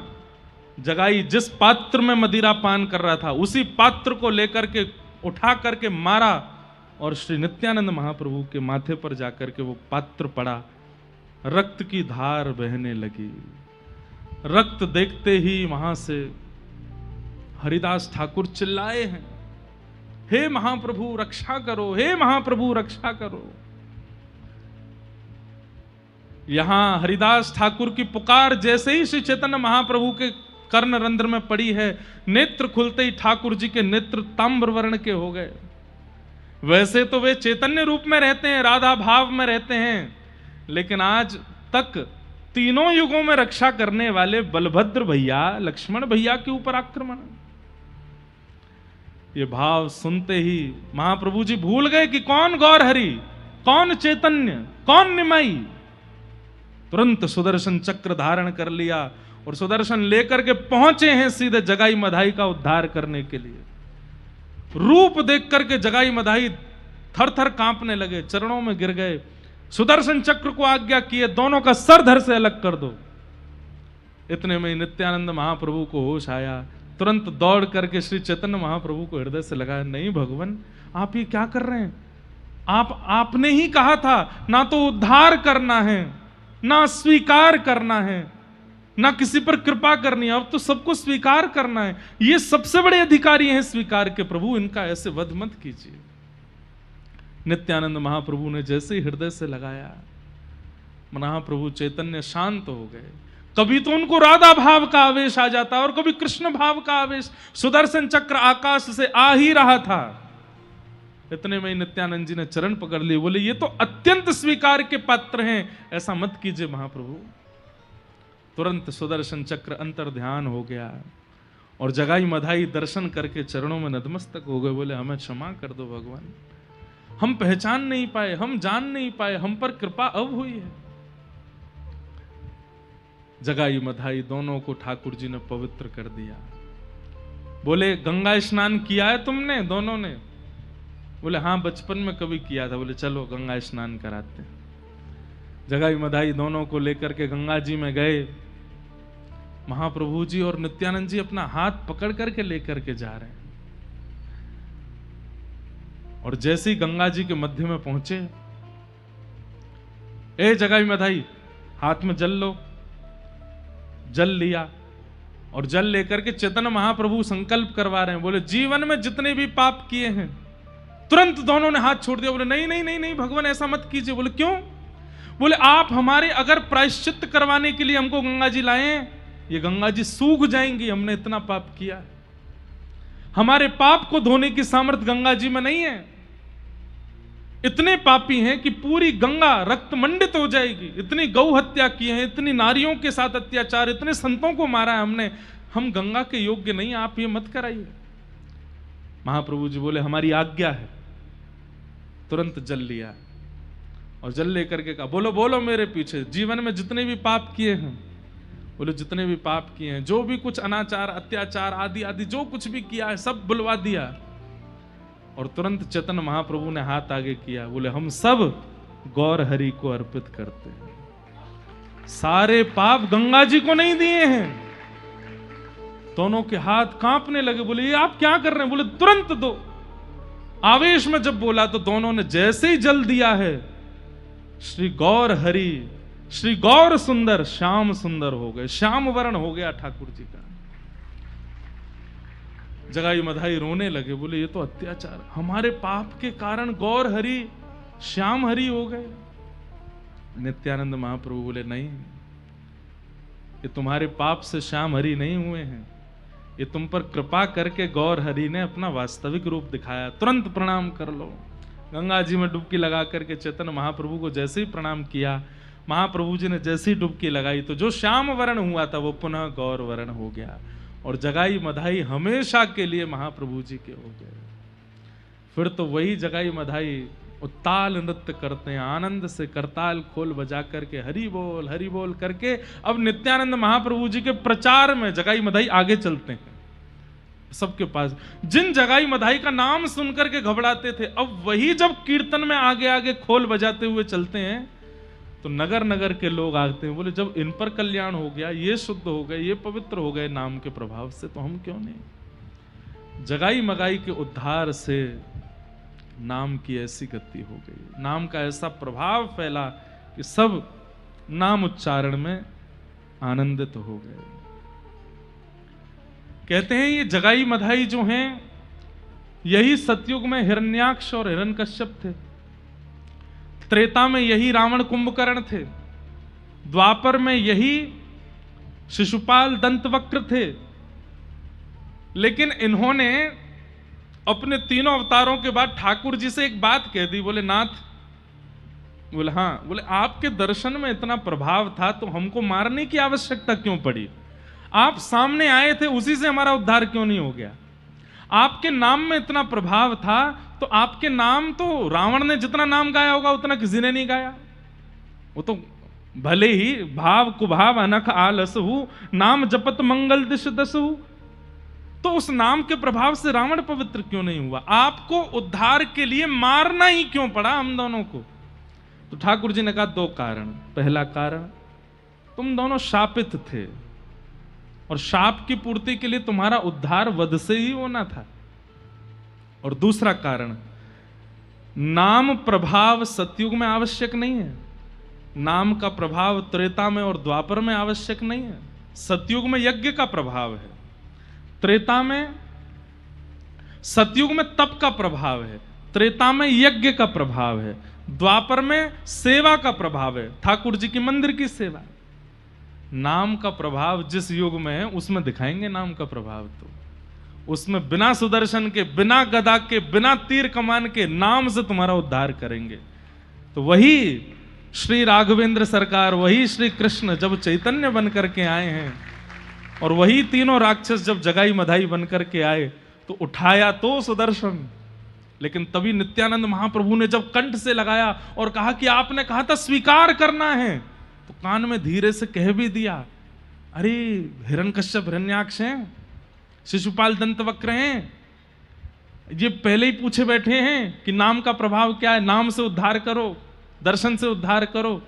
Speaker 1: जगाई जिस पात्र में मदिरा पान कर रहा था, उसी पात्र को लेकर के उठा करके मारा, और श्री नित्यानंद महाप्रभु के माथे पर जाकर के वो पात्र पड़ा। रक्त की धार बहने लगी। रक्त देखते ही वहां से हरिदास ठाकुर चिल्लाए हैं, हे महाप्रभु रक्षा करो, हे महाप्रभु रक्षा करो। यहां हरिदास ठाकुर की पुकार जैसे ही श्री चैतन्य महाप्रभु के कर्ण रंध्र में पड़ी है, नेत्र खुलते ही ठाकुर जी के नेत्र ताम्र वर्ण के हो गए। वैसे तो वे चैतन्य रूप में रहते हैं, राधा भाव में रहते हैं, लेकिन आज तक तीनों युगों में रक्षा करने वाले बलभद्र भैया, लक्ष्मण भैया के ऊपर आक्रमण। ये भाव सुनते ही महाप्रभु जी भूल गए कि कौन गौर हरि, कौन चैतन्य, कौन निमाई। तुरंत सुदर्शन चक्र धारण कर लिया और सुदर्शन लेकर के पहुंचे हैं सीधे जगाई मधाई का उद्धार करने के लिए। रूप देख करके जगाई मधाई थर थर कांपने लगे, चरणों में गिर गए। सुदर्शन चक्र को आज्ञा किए, दोनों का सर धड़ से अलग कर दो। इतने में नित्यानंद महाप्रभु को होश आया, तुरंत दौड़ करके श्री चैतन्य महाप्रभु को हृदय से लगाया, नहीं भगवान, आप ये क्या कर रहे हैं? आपने ही कहा था ना तो उद्धार करना है, ना स्वीकार करना है, ना किसी पर कृपा करनी है, अब तो सबको स्वीकार करना है। ये सबसे बड़े अधिकारी हैं स्वीकार के, प्रभु इनका ऐसे वध मत कीजिए। नित्यानंद महाप्रभु ने जैसे ही हृदय से लगाया, महाप्रभु चैतन्य शांत हो गए। कभी तो उनको राधा भाव का आवेश आ जाता और कभी कृष्ण भाव का आवेश। सुदर्शन चक्र आकाश से आ ही रहा था। इतने में नित्यानंद जी ने चरण पकड़ लिए, बोले ये तो अत्यंत स्वीकार के पात्र हैं, ऐसा मत कीजिए महाप्रभु। तुरंत सुदर्शन चक्र अंतर ध्यान हो गया और जगाई मधाई दर्शन करके चरणों में नतमस्तक हो गए। बोले हमें क्षमा कर दो भगवान, हम पहचान नहीं पाए, हम जान नहीं पाए, हम पर कृपा अब हुई है। जगाई मधाई दोनों को ठाकुर जी ने पवित्र कर दिया। बोले गंगा स्नान किया है तुमने दोनों ने? बोले हाँ बचपन में कभी किया था। बोले चलो गंगा स्नान कराते हैं। जगाई मधाई दोनों को लेकर के गंगा जी में गए। महाप्रभु जी और नित्यानंद जी अपना हाथ पकड़ करके लेकर के जा रहे हैं और जैसे ही गंगा जी के मध्य में पहुंचे, ए जगाई मधाई हाथ में जल लो। जल लिया और जल लेकर के चैतन्य महाप्रभु संकल्प करवा रहे हैं। बोले जीवन में जितने भी पाप किए हैं, तुरंत दोनों ने हाथ छोड़ दिया। बोले नहीं नहीं नहीं नहीं भगवान ऐसा मत कीजिए। बोले क्यों? बोले आप हमारे अगर प्रायश्चित करवाने के लिए हमको गंगा जी लाए, ये गंगा जी सूख जाएंगी, हमने इतना पाप किया। हमारे पाप को धोने की सामर्थ्य गंगा जी में नहीं है। इतने पापी हैं कि पूरी गंगा रक्त मंडित हो जाएगी। इतनी गौ हत्या की है, इतनी नारियों के साथ अत्याचार, इतने संतों को मारा है हमने, हम गंगा के योग्य नहीं, आप ये मत कराइए। महाप्रभु जी बोले हमारी आज्ञा है। तुरंत जल लिया और जल लेकर के कहा बोलो बोलो मेरे पीछे, जीवन में जितने भी पाप किए हैं, बोले जितने भी पाप किए हैं, जो भी कुछ अनाचार अत्याचार आदि आदि जो कुछ भी किया है सब बुलवा दिया। और तुरंत चैतन्य महाप्रभु ने हाथ आगे किया। बोले हम सब गौर हरि को अर्पित करते हैं, सारे पाप गंगा जी को नहीं दिए हैं। दोनों के हाथ कांपने लगे। बोले ये आप क्या कर रहे हैं? बोले तुरंत दो। आवेश में जब बोला तो दोनों ने जैसे ही जल दिया है, श्री गौर हरि, श्री गौर सुंदर, श्याम सुंदर हो गए, श्याम वर्ण हो गया ठाकुर जी का। जगाई मधाई रोने लगे। बोले ये तो अत्याचार, हमारे पाप के कारण गौर हरि श्याम हरि हो गए। नित्यानंद महाप्रभु बोले नहीं, ये तुम्हारे पाप से श्याम हरि नहीं हुए हैं, ये तुम पर कृपा करके गौर हरि ने अपना वास्तविक रूप दिखाया। तुरंत प्रणाम कर लो। गंगा जी में डुबकी लगा करके चैतन्य महाप्रभु को जैसे ही प्रणाम किया, महाप्रभु जी ने जैसे ही डुबकी लगाई तो जो श्याम वर्ण हुआ था वो पुनः गौर वर्ण हो गया और जगाई मधाई हमेशा के लिए महाप्रभु जी के हो गए। फिर तो वही जगाई मधाई ताल नृत्य करते हैं, आनंद से करताल खोल बजा करके हरि बोल करके अब नित्यानंद महाप्रभु जी के प्रचार में जगाई मधाई आगे चलते हैं। सबके पास जिन जगाई मधाई का नाम सुनकर के घबराते थे, अब वही जब कीर्तन में आगे आगे खोल बजाते हुए चलते हैं तो नगर नगर के लोग आते हैं। बोले जब इन पर कल्याण हो गया, ये शुद्ध हो गए, ये पवित्र हो गए नाम के प्रभाव से, तो हम क्यों नहीं। जगाई मगाई के उद्धार से नाम की ऐसी गति हो गई, नाम का ऐसा प्रभाव फैला कि सब नाम उच्चारण में आनंदित हो गए। कहते हैं ये जगाई मधाई जो हैं यही सतयुग में हिरण्याक्ष और हिरण्यकश्यप थे, त्रेता में यही रावण कुंभकर्ण थे, द्वापर में यही शिशुपाल दंतवक्र थे। लेकिन इन्होंने अपने तीनों अवतारों के बाद ठाकुर जी से एक बात कह दी। बोले नाथ बोले हाँ। बोले आपके दर्शन में इतना प्रभाव था तो हमको मारने की आवश्यकता क्यों पड़ी? आप सामने आए थे, उसी से हमारा उद्धार क्यों नहीं हो गया? आपके नाम में इतना प्रभाव था तो आपके नाम तो रावण ने जितना नाम गाया होगा उतना किसी ने नहीं गाया। वो तो भले ही भाव कुभाव अनख आलसहु नाम जपत मंगल दिश दसहु, तो उस नाम के प्रभाव से रावण पवित्र क्यों नहीं हुआ? आपको उद्धार के लिए मारना ही क्यों पड़ा हम दोनों को? तो ठाकुर जी ने कहा दो कारण। पहला कारण, तुम दोनों शापित थे और शाप की पूर्ति के लिए तुम्हारा उद्धार वध से ही होना था। और दूसरा कारण, नाम प्रभाव सतयुग में आवश्यक नहीं है, नाम का प्रभाव त्रेता में और द्वापर में आवश्यक नहीं है। सतयुग में यज्ञ का प्रभाव है, त्रेता में, सतयुग में तप का प्रभाव है, त्रेता में यज्ञ का प्रभाव है, द्वापर में सेवा का प्रभाव है, ठाकुर जी की मंदिर की सेवा। नाम का प्रभाव जिस युग में है उसमें दिखाएंगे नाम का प्रभाव, तो उसमें बिना सुदर्शन के, बिना गदा के, बिना तीर कमान के नाम से तुम्हारा उद्धार करेंगे। तो वही श्री राघवेंद्र सरकार, वही श्री कृष्ण जब चैतन्य बन करके आए हैं और वही तीनों राक्षस जब जगाई मधाई बन करके आए तो उठाया तो सुदर्शन, लेकिन तभी नित्यानंद महाप्रभु ने जब कंठ से लगाया और कहा कि आपने कहा था स्वीकार करना है, तो कान में धीरे से कह भी दिया, अरे हिरण्यकश्यप हिरण्याक्ष हैं, शिशुपाल दंतवक्र हैं, ये पहले ही पूछे बैठे हैं कि नाम का प्रभाव क्या है, नाम से उद्धार करो, दर्शन से उद्धार करो।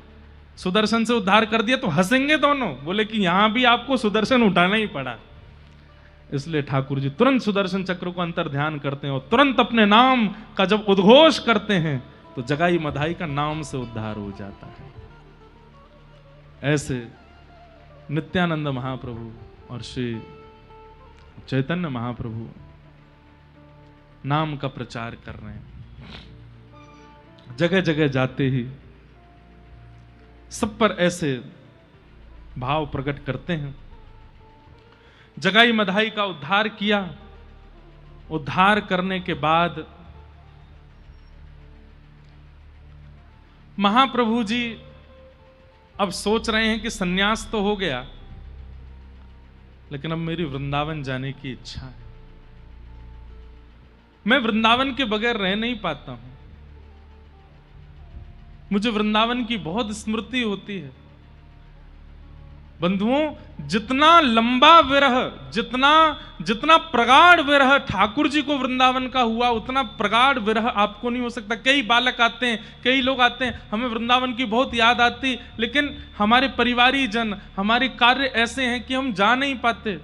Speaker 1: सुदर्शन से उद्धार कर दिया तो हंसेंगे दोनों, बोले कि यहां भी आपको सुदर्शन उठाना ही पड़ा। इसलिए ठाकुर जी तुरंत सुदर्शन चक्र को अंतर ध्यान करते हैं और तुरंत अपने नाम का जब उद्घोष करते हैं तो जगाई मधाई का नाम से उद्धार हो जाता है। ऐसे नित्यानंद महाप्रभु और श्री चैतन्य महाप्रभु नाम का प्रचार कर रहे हैं, जगह जगह जाते ही सब पर ऐसे भाव प्रकट करते हैं। जगाई मधाई का उद्धार किया, उद्धार करने के बाद महाप्रभु जी अब सोच रहे हैं कि सन्यास तो हो गया, लेकिन अब मेरी वृंदावन जाने की इच्छा है। मैं वृंदावन के बगैर रह नहीं पाता हूं, मुझे वृंदावन की बहुत स्मृति होती है। बंधुओं, जितना लंबा विरह, जितना प्रगाढ़ विरह ठाकुर जी को वृंदावन का हुआ, उतना प्रगाढ़ विरह आपको नहीं हो सकता। कई बालक आते हैं, कई लोग आते हैं, हमें वृंदावन की बहुत याद आती, लेकिन हमारे परिवारी जन, हमारे कार्य ऐसे हैं कि हम जा नहीं पाते।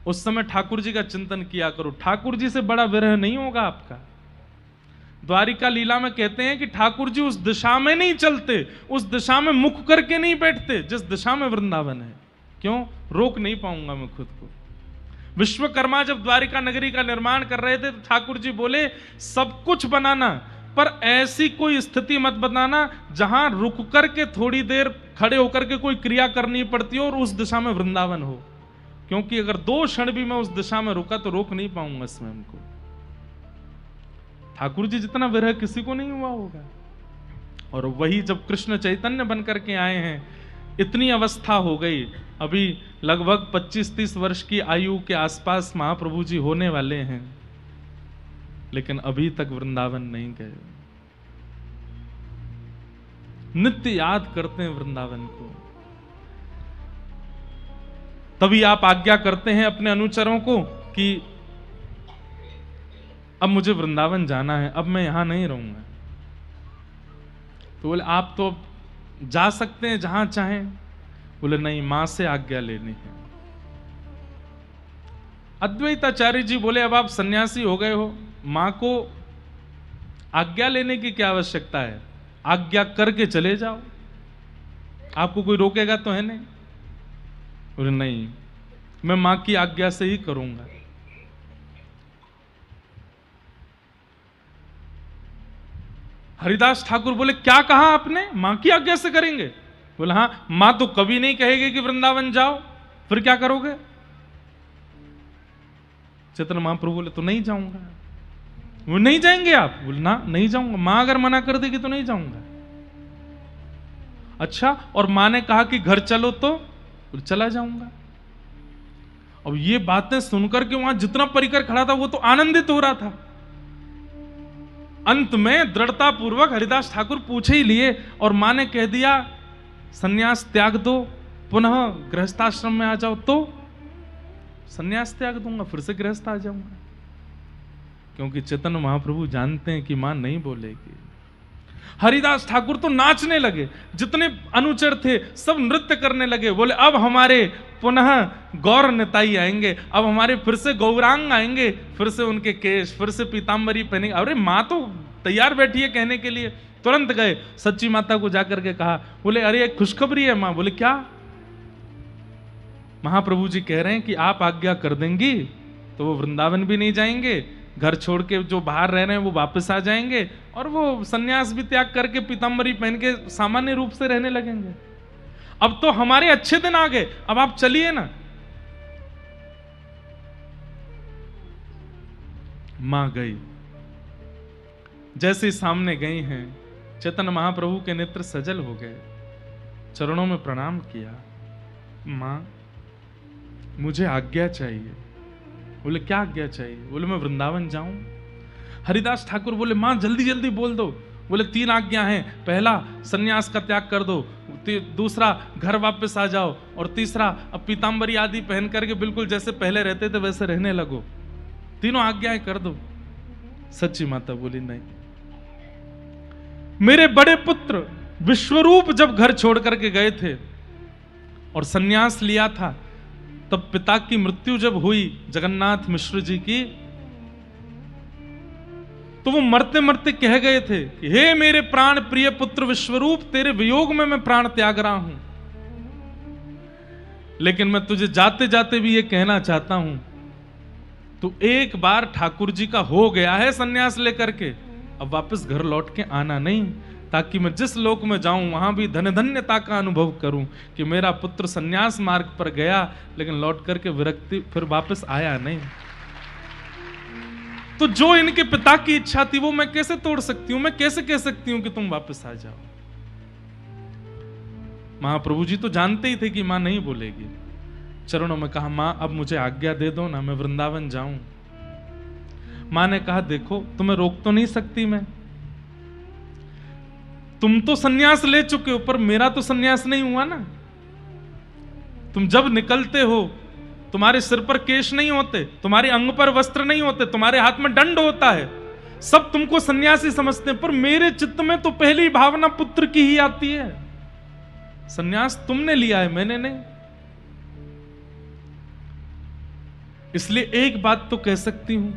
Speaker 1: उस समय ठाकुर जी का चिंतन किया करो, ठाकुर जी से बड़ा विरह नहीं होगा आपका। द्वारिका लीला में कहते हैं कि ठाकुर जी उस दिशा में नहीं चलते, उस दिशा में मुख करके नहीं बैठते जिस दिशा में वृंदावन है। क्यों? रोक नहीं पाऊंगा मैं खुद को। विश्वकर्मा जब द्वारिका नगरी का निर्माण कर रहे थे तो ठाकुर जी बोले सब कुछ बनाना, पर ऐसी कोई स्थिति मत बनाना जहां रुक करके थोड़ी देर खड़े होकर के कोई क्रिया करनी पड़ती हो और उस दिशा में वृंदावन हो, क्योंकि अगर 2 क्षण भी मैं उस दिशा में रुका तो रोक नहीं पाऊंगा स्वयं को। ठाकुर जी जितना विरह किसी को नहीं हुआ होगा। और वही जब कृष्ण चैतन्य बन करके आए हैं, इतनी अवस्था हो गई, अभी लगभग 25-30 वर्ष की आयु के आसपास महाप्रभु जी होने वाले हैं, लेकिन अभी तक वृंदावन नहीं गए। नित्य याद करते हैं वृंदावन को। तभी आप आज्ञा करते हैं अपने अनुचरों को कि अब मुझे वृंदावन जाना है, अब मैं यहां नहीं रहूंगा। तो बोले आप तो जा सकते हैं जहां चाहें। बोले नहीं, मां से आज्ञा लेनी है। अद्वैताचार्य जी बोले अब आप सन्यासी हो गए हो, मां को आज्ञा लेने की क्या आवश्यकता है, आज्ञा करके चले जाओ, आपको कोई रोकेगा तो है नहीं। बोले नहीं, मैं मां की आज्ञा से ही करूंगा। हरिदास ठाकुर बोले क्या कहा आपने, मां की आज्ञा से करेंगे? बोले हाँ, मां तो कभी नहीं कहेगी कि वृंदावन जाओ, फिर क्या करोगे? चैतन्य महाप्रभु बोले तो नहीं जाऊंगा। वो नहीं जाएंगे आप? बोले ना, नहीं जाऊंगा, मां अगर मना कर देगी तो नहीं जाऊंगा। अच्छा, और माँ ने कहा कि घर चलो, तो चला जाऊंगा। अब ये बातें सुनकर के वहां जितना परिकर खड़ा था वो तो आनंदित हो रहा था। अंत में दृढ़ता पूर्वक हरिदास ठाकुर पूछे ही लिए और मां ने कह दिया सन्यास त्याग दो, पुनः गृहस्थाश्रम में आ जाओ। तो सन्यास त्याग दूंगा, फिर से गृहस्थ आ जाऊंगा, क्योंकि चैतन्य महाप्रभु जानते हैं कि मां नहीं बोलेगी। हरिदास ठाकुर तो नाचने लगे, जितने अनुचर थे सब नृत्य करने लगे। बोले अब हमारे पुनः गौर निताई आएंगे, अब हमारे फिर से गौरांग आएंगे, फिर से उनके केश, फिर से पीतांबरी पहनेंगे। अरे माँ तो तैयार बैठी है कहने के लिए। तुरंत गए सच्ची माता को जाकर के कहा, बोले अरे एक खुशखबरी है माँ। बोले क्या? महाप्रभु जी कह रहे हैं कि आप आज्ञा कर देंगी तो वो वृंदावन भी नहीं जाएंगे, घर छोड़ के जो बाहर रह रहे हैं वो वापस आ जाएंगे, और वो सन्यास भी त्याग करके पीतांबरी पहन के सामान्य रूप से रहने लगेंगे। अब तो हमारे अच्छे दिन आ गए, अब आप चलिए ना। मां गई, जैसे सामने गई हैं चैतन्य महाप्रभु के नेत्र सजल हो गए, चरणों में प्रणाम किया। मां मुझे आज्ञा चाहिए। बोले क्या आज्ञा चाहिए? बोले मैं वृंदावन जाऊं। हरिदास ठाकुर बोले मां जल्दी जल्दी बोल दो। बोले 3 आज्ञा हैं, पहला सन्यास का त्याग कर दो, दूसरा घर वापस आ जाओ, और तीसरा अब पीतांबरी आदि पहन करके बिल्कुल जैसे पहले रहते थे वैसे रहने लगो। तीनों आज्ञाएं कर दो। सच्ची माता बोली नहीं, मेरे बड़े पुत्र विश्वरूप जब घर छोड़ करके गए थे और सन्यास लिया था, तब पिता की मृत्यु जब हुई जगन्नाथ मिश्र जी की, तो वो मरते मरते कह गए थे कि हे मेरे प्राण प्रिय पुत्र विश्वरूप, तेरे वियोग में मैं प्राण त्याग रहा हूं, लेकिन मैं तुझे जाते जाते भी ये कहना चाहता हूं, तू एक बार ठाकुर जी का हो गया है सन्यास लेकर के, अब वापस घर लौट के आना नहीं, ताकि मैं जिस लोक में जाऊं वहां भी धन धन्यता का अनुभव करूं कि मेरा पुत्र सन्यास मार्ग पर गया लेकिन लौट करके विरक्ति फिर वापस आया नहीं। तो जो इनके पिता की इच्छा थी वो मैं कैसे तोड़ सकती हूं? मैं कैसे कह सकती हूं कि तुम वापस आ जाओ? महाप्रभु जी तो जानते ही थे कि मां नहीं बोलेगी। चरणों में कहा मां अब मुझे आज्ञा दे दो ना, मैं वृंदावन जाऊं। मां ने कहा देखो तुम्हें रोक तो नहीं सकती मैं, तुम तो सन्यास ले चुके हो, पर मेरा तो सन्यास नहीं हुआ ना। तुम जब निकलते हो तुम्हारे सिर पर केश नहीं होते, तुम्हारे अंग पर वस्त्र नहीं होते, तुम्हारे हाथ में दंड होता है, सब तुमको सन्यासी समझते हैं, पर मेरे चित्त में तो पहली भावना पुत्र की ही आती है। सन्यास तुमने लिया है, मैंने नहीं। इसलिए एक बात तो कह सकती हूं,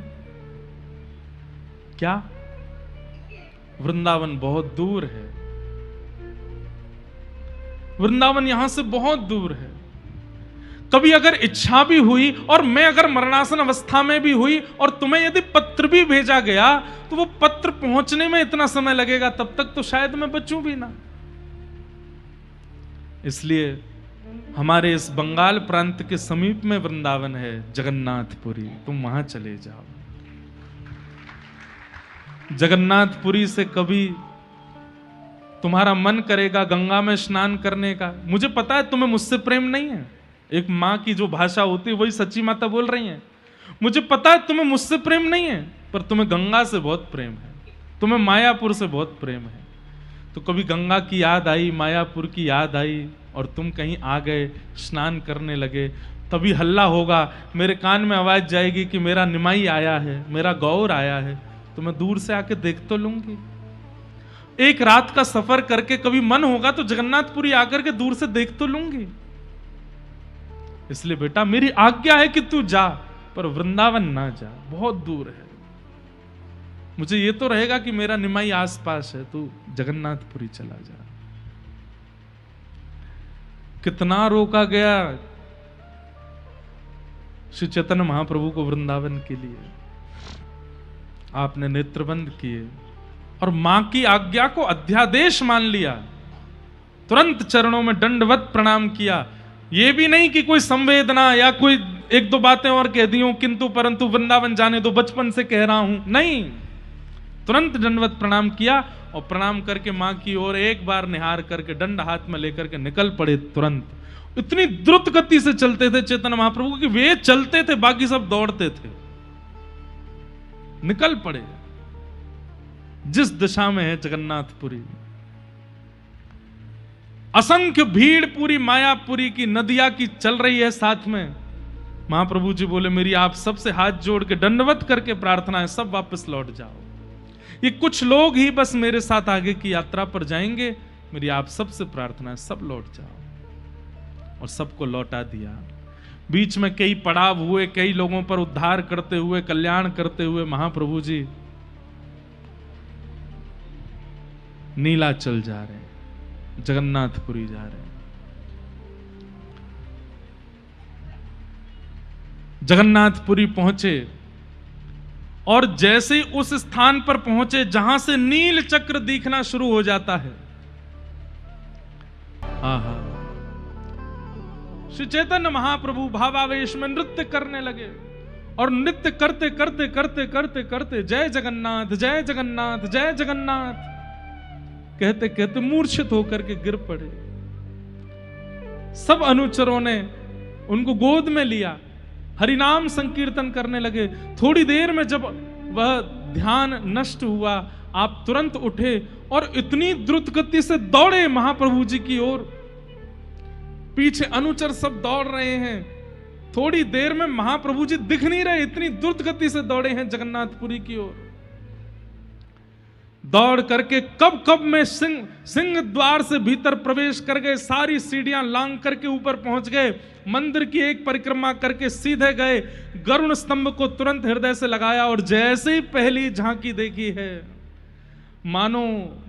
Speaker 1: क्या? वृंदावन बहुत दूर है, वृंदावन यहां से बहुत दूर है। कभी अगर इच्छा भी हुई और मैं अगर मरणासन अवस्था में भी हुई और तुम्हें यदि पत्र भी भेजा गया तो वो पत्र पहुंचने में इतना समय लगेगा, तब तक तो शायद मैं बचूं भी ना। इसलिए हमारे इस बंगाल प्रांत के समीप में वृंदावन है, जगन्नाथपुरी, तुम वहां चले जाओ। जगन्नाथपुरी से कभी तुम्हारा मन करेगा गंगा में स्नान करने का। मुझे पता है तुम्हें मुझसे प्रेम नहीं है, एक माँ की जो भाषा होती है वही सच्ची माता बोल रही है। मुझे पता है तुम्हें मुझसे प्रेम नहीं है, पर तुम्हें गंगा से बहुत प्रेम है, तुम्हें मायापुर से बहुत प्रेम है। तो कभी गंगा की याद आई, मायापुर की याद आई और तुम कहीं आ गए, स्नान करने लगे, तभी हल्ला होगा, मेरे कान में आवाज जाएगी कि मेरा निमाई आया है, मेरा गौर आया है, तो मैं दूर से आके देख तो लूंगी। एक रात का सफर करके कभी मन होगा तो जगन्नाथपुरी आकर के दूर से देख तो लूंगी। इसलिए बेटा मेरी आज्ञा है कि तू जा, पर वृंदावन ना जा, बहुत दूर है। मुझे ये तो रहेगा कि मेरा निमाई आसपास है, तू जगन्नाथपुरी चला जा। कितना रोका गया श्री चैतन्य महाप्रभु को वृंदावन के लिए, आपने नेत्रबंद किए और मां की आज्ञा को अध्यादेश मान लिया, तुरंत चरणों में दंडवत प्रणाम किया। ये भी नहीं कि कोई संवेदना या कोई एक दो बातें और कह दी हो, किंतु परंतु वृंदावन जाने दो, बचपन से कह रहा हूं, नहीं, तुरंत दंडवत प्रणाम किया और प्रणाम करके मां की ओर एक बार निहार करके दंड हाथ में लेकर के निकल पड़े तुरंत। इतनी द्रुत गति से चलते थे चैतन्य महाप्रभु कि वे चलते थे, बाकी सब दौड़ते थे। निकल पड़े जिस दिशा में है जगन्नाथपुरी। असंख्य भीड़ पूरी मायापुरी की नदिया की चल रही है साथ में। महाप्रभु जी बोले मेरी आप सबसे हाथ जोड़ के दंडवत करके प्रार्थना है, सब वापस लौट जाओ। ये कुछ लोग ही बस मेरे साथ आगे की यात्रा पर जाएंगे, मेरी आप सबसे प्रार्थना है सब लौट जाओ। और सबको लौटा दिया। बीच में कई पड़ाव हुए, कई लोगों पर उद्धार करते हुए, कल्याण करते हुए महाप्रभु जी नीलाचल जा रहे हैं, जगन्नाथपुरी जा रहे हैं। जगन्नाथपुरी पहुंचे और जैसे ही उस स्थान पर पहुंचे जहां से नील चक्र दिखना शुरू हो जाता है, आहा, श्री चैतन्य महाप्रभु भावावेश में नृत्य करने लगे। और नृत्य करते करते करते करते करते जय जगन्नाथ जय जगन्नाथ जय जगन्नाथ कहते कहते मूर्छित होकर के गिर पड़े। सब अनुचरों ने उनको गोद में लिया, हरिनाम संकीर्तन करने लगे। थोड़ी देर में जब वह ध्यान नष्ट हुआ, आप तुरंत उठे और इतनी द्रुत गति से दौड़े महाप्रभु जी की ओर। पीछे अनुचर सब दौड़ रहे हैं। थोड़ी देर में महाप्रभु जी दिख नहीं रहे, इतनी द्रुत गति से दौड़े हैं जगन्नाथपुरी की ओर। दौड़ करके कब कब में सिंह द्वार से भीतर प्रवेश कर गए, सारी सीढ़ियां लांग करके ऊपर पहुंच गए। मंदिर की एक परिक्रमा करके सीधे गए, गरुण स्तंभ को तुरंत हृदय से लगाया और जैसे ही पहली झांकी देखी है, मानो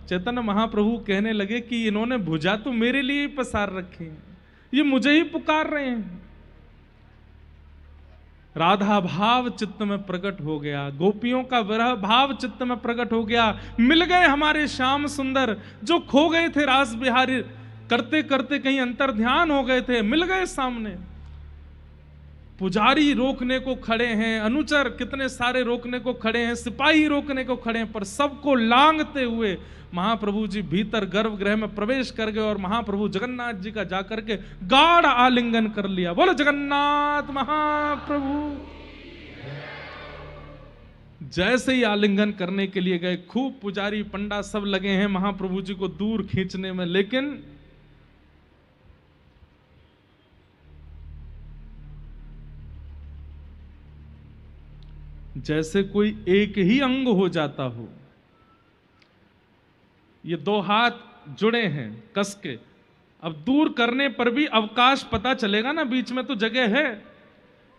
Speaker 1: चैतन्य महाप्रभु कहने लगे कि इन्होंने भुजा तो मेरे लिए ही पसार रखी है, ये मुझे ही पुकार रहे हैं। राधा भाव चित्त में प्रकट हो गया, गोपियों का विरह भाव चित्त में प्रकट हो गया। मिल गए हमारे श्याम सुंदर, जो खो गए थे रास बिहारी करते करते कहीं अंतर ध्यान हो गए थे, मिल गए सामने। पुजारी रोकने को खड़े हैं, अनुचर कितने सारे रोकने को खड़े हैं, सिपाही रोकने को खड़े हैं, पर सबको लांघते हुए महाप्रभु जी भीतर गर्भगृह में प्रवेश कर गए और महाप्रभु जगन्नाथ जी का जाकर के गाढ़ आलिंगन कर लिया। बोलो जगन्नाथ महाप्रभु। जैसे ही आलिंगन करने के लिए गए, खूब पुजारी पंडा सब लगे हैं महाप्रभु जी को दूर खींचने में, लेकिन जैसे कोई एक ही अंग हो जाता हो। ये दो हाथ जुड़े हैं कस के, अब दूर करने पर भी अवकाश पता चलेगा ना, बीच में तो जगह है।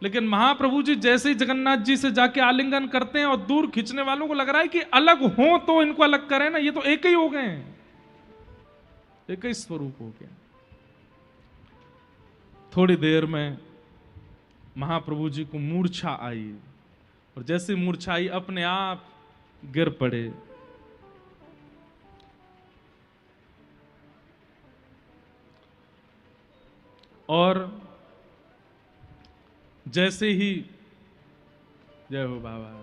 Speaker 1: लेकिन महाप्रभु जी जैसे ही जगन्नाथ जी से जाके आलिंगन करते हैं और दूर खींचने वालों को लग रहा है कि अलग हो तो इनको अलग करें ना, ये तो एक ही हो गए हैं, एक ही स्वरूप हो गया। थोड़ी देर में महाप्रभु जी को मूर्छा आई और जैसे मूर्छा आई अपने आप गिर पड़े। और जैसे ही, जय हो बाबा,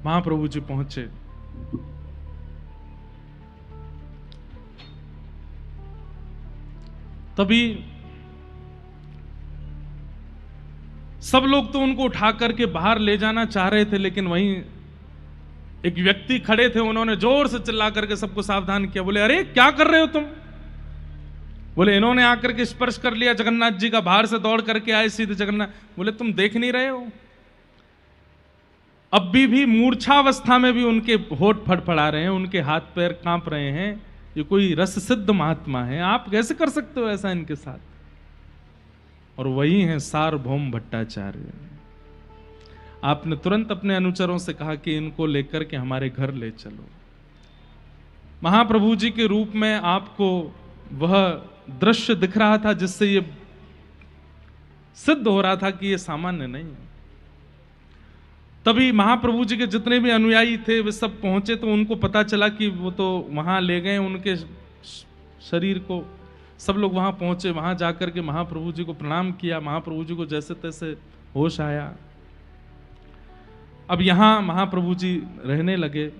Speaker 1: महाप्रभु जी पहुंचे। तभी सब लोग तो उनको उठा करके बाहर ले जाना चाह रहे थे, लेकिन वहीं एक व्यक्ति खड़े थे, उन्होंने जोर से चिल्ला करके सबको सावधान किया। बोले अरे क्या कर रहे हो तुम? बोले इन्होंने आकर के स्पर्श कर लिया जगन्नाथ जी का, बाहर से दौड़ करके आए सीधे जगन्नाथ। बोले तुम देख नहीं रहे हो? अब भी मूर्छावस्था में भी उनके होठ फड़फड़ा रहे हैं, उनके हाथ पैर कांप रहे हैं। ये कोई रस सिद्ध महात्मा है, आप कैसे कर सकते हो ऐसा इनके साथ? और वही हैं सार्वभौम भट्टाचार्य। आपने तुरंत अपने अनुचरों से कहा कि इनको लेकर के हमारे घर ले चलो। महाप्रभु जी के रूप में आपको वह दृश्य दिख रहा था जिससे ये सिद्ध हो रहा था कि ये सामान्य नहीं है। तभी महाप्रभु जी के जितने भी अनुयायी थे वे सब पहुंचे, तो उनको पता चला कि वो तो वहां ले गए उनके शरीर को। सब लोग वहां पहुंचे, वहां जाकर के महाप्रभु जी को प्रणाम किया। महाप्रभु जी को जैसे तैसे होश आया। अब यहां महाप्रभु जी रहने लगे।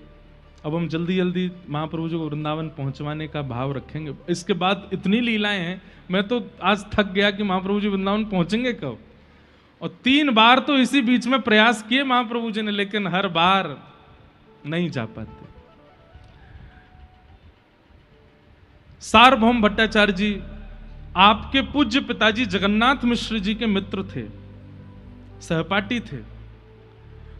Speaker 1: अब हम जल्दी जल्दी महाप्रभु जी को वृंदावन पहुंचवाने का भाव रखेंगे। इसके बाद इतनी लीलाएं हैं, मैं तो आज थक गया कि महाप्रभु जी वृंदावन पहुंचेंगे कब। और 3 बार तो इसी बीच में प्रयास किए महाप्रभु जी ने, लेकिन हर बार नहीं जा पाते। सार्वभौम भट्टाचार्य जी आपके पूज्य पिताजी जगन्नाथ मिश्र जी के मित्र थे, सहपाठी थे।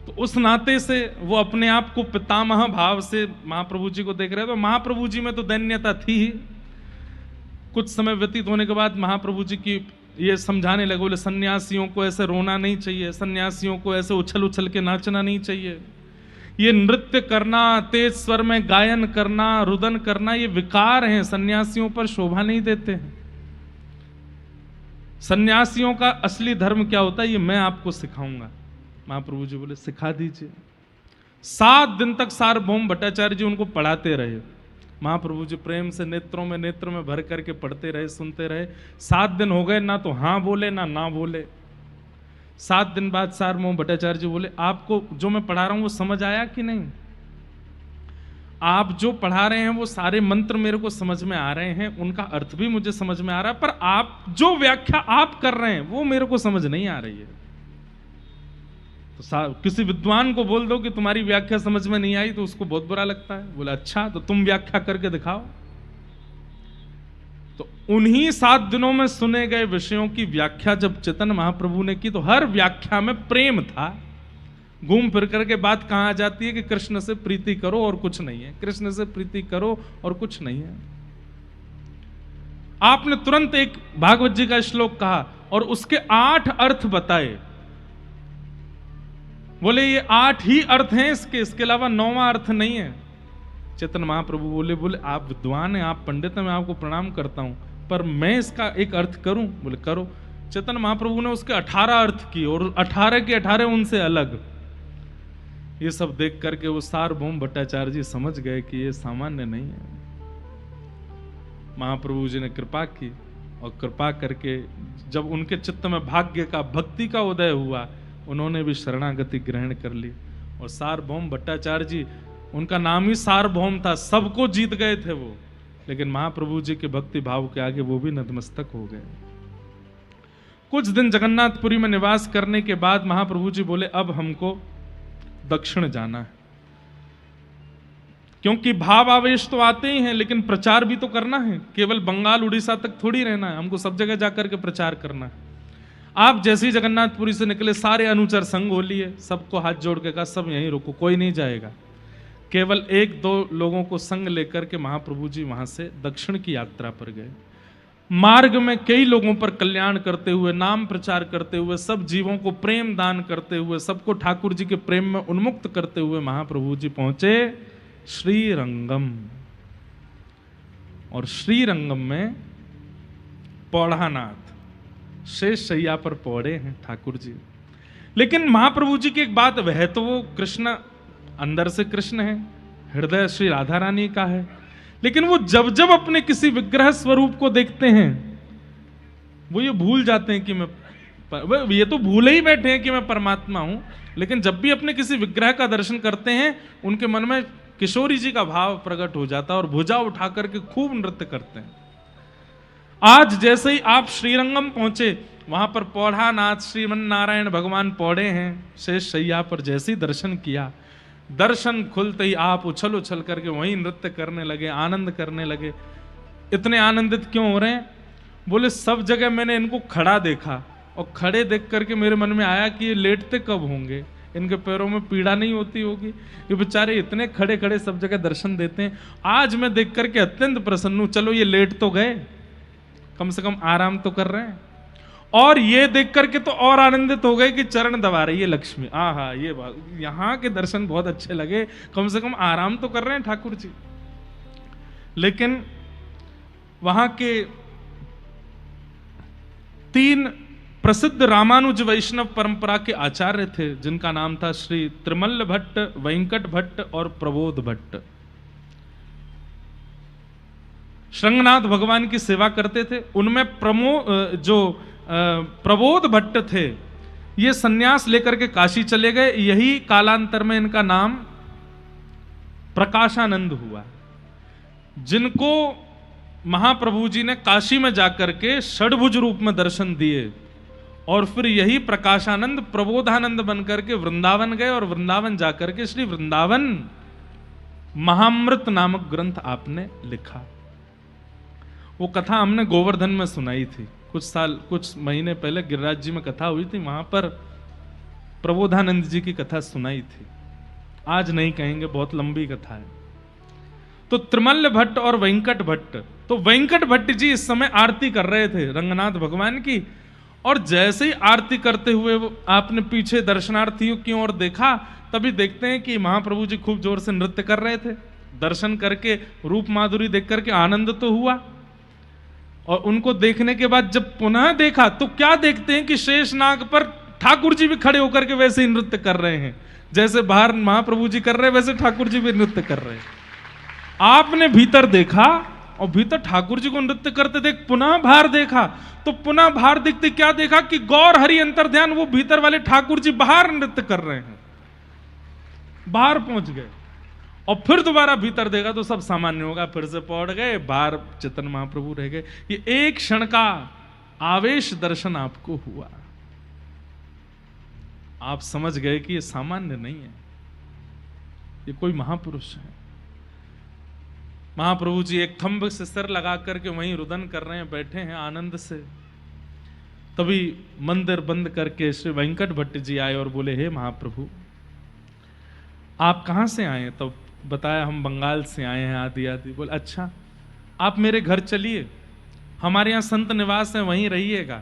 Speaker 1: तो उस नाते से वो अपने आप को पितामह भाव से महाप्रभु जी को देख रहे थे। तो महाप्रभु जी में तो दैन्यता थी ही। कुछ समय व्यतीत होने के बाद महाप्रभु जी की ये समझाने लगे, बोले सन्यासियों को ऐसे रोना नहीं चाहिए, सन्यासियों को ऐसे उछल उछल के नाचना नहीं चाहिए, ये नृत्य करना, तेज स्वर में गायन करना, रुदन करना, ये विकार हैं, सन्यासियों पर शोभा नहीं देते हैं। सन्यासियों का असली धर्म क्या होता है ये मैं आपको सिखाऊंगा। महाप्रभु जी बोले सिखा दीजिए। 7 दिन तक सार्वभौम भट्टाचार्य जी उनको पढ़ाते रहे। महाप्रभु जी प्रेम से नेत्रों में भर करके पढ़ते रहे, सुनते रहे। 7 दिन हो गए, ना तो हाँ बोले ना बोले। 7 दिन बाद सार्वभौम भट्टाचार्य जी बोले आपको जो मैं पढ़ा रहा हूं वो समझ आया कि नहीं? आप जो पढ़ा रहे हैं वो सारे मंत्र मेरे को समझ में आ रहे हैं, उनका अर्थ भी मुझे समझ में आ रहा है, पर आप जो व्याख्या आप कर रहे हैं वो मेरे को समझ नहीं आ रही है। तो किसी विद्वान को बोल दो कि तुम्हारी व्याख्या समझ में नहीं आई तो उसको बहुत बुरा लगता है। बोला अच्छा तो तुम व्याख्या करके दिखाओ। तो उन्हीं 7 दिनों में सुने गए विषयों की व्याख्या जब चैतन्य महाप्रभु ने की तो हर व्याख्या में प्रेम था। घूम फिर करके बात कहां आ जाती है कि कृष्ण से प्रीति करो और कुछ नहीं है, कृष्ण से प्रीति करो और कुछ नहीं है। आपने तुरंत एक भागवत जी का श्लोक कहा और उसके 8 अर्थ बताए। बोले ये 8 ही अर्थ हैं इसके अलावा 9वां अर्थ नहीं है। चैतन्य महाप्रभु बोले आप विद्वान हैं, आप पंडित हैं, मैं आपको प्रणाम करता हूं, पर मैं इसका एक अर्थ करूं? बोले करो। चैतन्य महाप्रभु ने उसके 18 अर्थ किए और 18 के 18 उनसे अलग। ये सब देख करके वो सार्वभौम भट्टाचार्य जी समझ गए कि ये सामान्य नहीं है। महाप्रभु जी ने कृपा की और कृपा करके जब उनके चित्त में भाग्य का, भक्ति का उदय हुआ, उन्होंने भी शरणागति ग्रहण कर ली। और सार्वभौम भट्टाचार्य जी, उनका नाम ही सार्वभौम था, सबको जीत गए थे वो, लेकिन महाप्रभु जी के भक्ति भाव के आगे वो भी नतमस्तक हो गए। कुछ दिन जगन्नाथपुरी में निवास करने के बाद महाप्रभु जी बोले अब हमको दक्षिण जाना है, क्योंकि भाव आवेश तो आते ही हैं लेकिन प्रचार भी तो करना है। केवल बंगाल उड़ीसा तक थोड़ी रहना है, हमको सब जगह जाकर के प्रचार करना है। आप जैसे ही जगन्नाथपुरी से निकले सारे अनुचर संग हो लिए, सबको हाथ जोड़ के कहा सब यहीं रुको, कोई नहीं जाएगा। केवल 1-2 लोगों को संग लेकर के महाप्रभु जी वहां से दक्षिण की यात्रा पर गए। मार्ग में कई लोगों पर कल्याण करते हुए, नाम प्रचार करते हुए, सब जीवों को प्रेम दान करते हुए, सबको ठाकुर जी के प्रेम में उन्मुक्त करते हुए महाप्रभु जी पहुंचे श्रीरंगम। और श्रीरंगम में पौढ़ानाथ शेष शैया पर पौड़े हैं ठाकुर जी। लेकिन महाप्रभु जी की एक बात, वह तो वो कृष्ण अंदर से कृष्ण है, हृदय श्री राधा रानी का है, लेकिन वो जब जब अपने किसी विग्रह स्वरूप को देखते हैं वो ये भूल जाते हैं कि ये तो भूले ही बैठे हैं कि मैं परमात्मा हूं, लेकिन जब भी अपने किसी विग्रह का दर्शन करते हैं उनके मन में किशोरी जी का भाव प्रकट हो जाता है और भुजा उठा करके खूब नृत्य करते हैं। आज जैसे ही आप श्रीरंगम पहुंचे, वहां पर पौढ़ानाथ श्रीमन नारायण भगवान पौड़े हैं शेष शैया पर। जैसे ही दर्शन किया, दर्शन खुलते ही आप उछल उछल करके वहीं नृत्य करने लगे, आनंद करने लगे। इतने आनंदित क्यों हो रहे हैं? बोले सब जगह मैंने इनको खड़ा देखा और खड़े देख करके मेरे मन में आया कि ये लेटते कब होंगे, इनके पैरों में पीड़ा नहीं होती होगी, ये बेचारे इतने खड़े खड़े सब जगह दर्शन देते हैं। आज मैं देख करके अत्यंत प्रसन्न हूं, चलो ये लेट तो गए, कम से कम आराम तो कर रहे हैं। और ये देख करके तो और आनंदित हो गए कि चरण दबा रही है लक्ष्मी। आहा, ये बात, यहां के दर्शन बहुत अच्छे लगे, कम से कम आराम तो कर रहे हैं ठाकुर जी। लेकिन वहां के 3 प्रसिद्ध रामानुज वैष्णव परंपरा के आचार्य थे, जिनका नाम था श्री त्रिमल्ल भट्ट, वेंकट भट्ट और प्रबोध भट्ट। श्रृंगनाथ भगवान की सेवा करते थे। उनमें प्रबोध भट्ट थे, ये सन्यास लेकर के काशी चले गए। यही कालांतर में इनका नाम प्रकाशानंद हुआ, जिनको महाप्रभु जी ने काशी में जाकर के षड्भुज रूप में दर्शन दिए, और फिर यही प्रकाशानंद प्रबोधानंद बनकर के वृंदावन गए, और वृंदावन जाकर के श्री वृंदावन महामृत नामक ग्रंथ आपने लिखा। वो कथा हमने गोवर्धन में सुनाई थी कुछ महीने पहले, गिरिराज जी में कथा हुई थी, वहां पर प्रबोधानंद जी की कथा सुनाई थी। आज नहीं कहेंगे, बहुत लंबी कथा है। तो त्रिमल्ल भट्ट और वेंकट भट्ट, तो वेंकट भट्ट जी इस समय आरती कर रहे थे रंगनाथ भगवान की, और जैसे ही आरती करते हुए आपने पीछे दर्शनार्थियों की ओर देखा, तभी देखते हैं कि महाप्रभु जी खूब जोर से नृत्य कर रहे थे। दर्शन करके रूप माधुरी देख करके आनंद तो हुआ, और उनको देखने के बाद जब पुनः देखा तो क्या देखते हैं कि शेषनाग पर ठाकुर जी भी खड़े होकर के वैसे ही नृत्य कर रहे हैं, जैसे बाहर महाप्रभु जी कर रहे हैं, वैसे ठाकुर जी भी नृत्य कर रहे हैं। आपने भीतर देखा, और भीतर ठाकुर जी को नृत्य करते देख पुनः बाहर देखा, तो पुनः बाहर देखते क्या देखा कि गौर हरि अंतर ध्यान, वो भीतर वाले ठाकुर जी बाहर नृत्य कर रहे हैं, बाहर पहुंच गए। और फिर दोबारा भीतर देखा तो सब सामान्य होगा, फिर से पहुंच गए, बाहर चेतन महाप्रभु रह गए। ये एक क्षण का आवेश दर्शन आपको हुआ, आप समझ गए कि ये सामान्य नहीं है, ये कोई महापुरुष है। महाप्रभु जी एक थंब से सिर लगा करके वहीं रुदन कर रहे हैं, बैठे हैं आनंद से। तभी मंदिर बंद करके श्री वेंकट भट्ट जी आए और बोले, हे महाप्रभु, आप कहां से आए? तब बताया, हम बंगाल से आए हैं, आदि आदि। बोले, अच्छा, आप मेरे घर चलिए, हमारे यहाँ संत निवास है, वहीं रहिएगा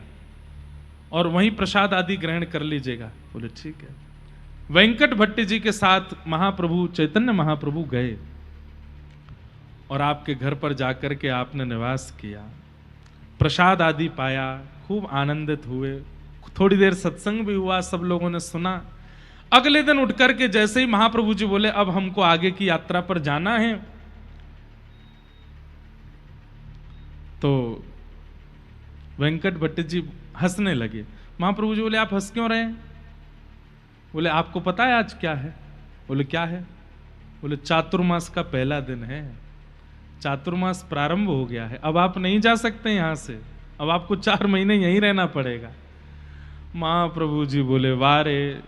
Speaker 1: और वहीं प्रसाद आदि ग्रहण कर लीजिएगा। बोले, ठीक है। वेंकट भट्ट जी के साथ महाप्रभु चैतन्य महाप्रभु गए और आपके घर पर जाकर के आपने निवास किया, प्रसाद आदि पाया, खूब आनंदित हुए। थोड़ी देर सत्संग भी हुआ, सब लोगों ने सुना। अगले दिन उठ करके जैसे ही महाप्रभु जी बोले, अब हमको आगे की यात्रा पर जाना है, तो वेंकट भट्ट जी हंसने लगे। महाप्रभु जी बोले, आप हंस क्यों रहे हैं? बोले, आपको पता है आज क्या है? बोले, क्या है? बोले, चातुर्मास का पहला दिन है, चातुर्मास प्रारंभ हो गया है, अब आप नहीं जा सकते यहां से, अब आपको 4 महीने यहीं रहना पड़ेगा। महाप्रभु जी बोले, वाह रे,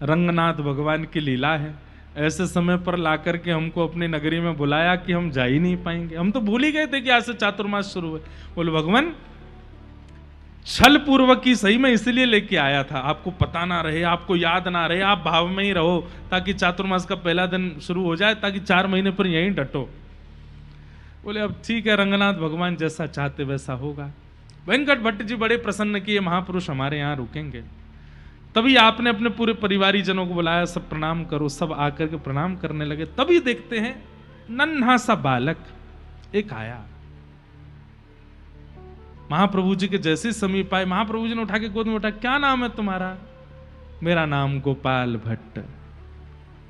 Speaker 1: रंगनाथ भगवान की लीला है, ऐसे समय पर लाकर के हमको अपनी नगरी में बुलाया कि हम जा ही नहीं पाएंगे, हम तो भूल ही गए थे कि आज से चातुर्मास शुरू है। बोले, भगवान, छल पूर्वक ही सही में इसलिए लेके आया था, आपको पता ना रहे, आपको याद ना रहे, आप भाव में ही रहो, ताकि चातुर्मास का पहला दिन शुरू हो जाए, ताकि 4 महीने पर यहीं डटो। बोले, अब ठीक है, रंगनाथ भगवान जैसा चाहते वैसा होगा। वेंकट भट्ट जी बड़े प्रसन्न किए, महापुरुष हमारे यहाँ रुकेंगे। तभी आपने अपने पूरे परिवारी जनों को बुलाया, सब प्रणाम करो, सब आकर के प्रणाम करने लगे। तभी देखते हैं नन्हा सा बालक एक आया, महाप्रभु जी के जैसे समीप आए, महाप्रभु जी ने उठा के गोद में उठा, क्या नाम है तुम्हारा? मेरा नाम गोपाल भट्ट।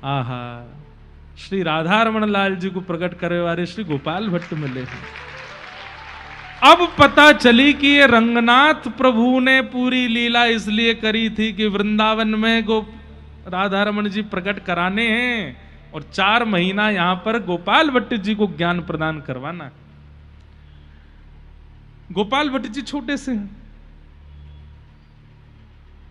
Speaker 1: आहा, श्री राधा रमण लाल जी को प्रकट करे वाले श्री गोपाल भट्ट मिले हैं। अब पता चली कि ये रंगनाथ प्रभु ने पूरी लीला इसलिए करी थी कि वृंदावन में राधा रमण जी प्रकट कराने हैं, और 4 महीना यहां पर गोपाल भट्ट जी को ज्ञान प्रदान करवाना। गोपाल भट्ट जी छोटे से हैं।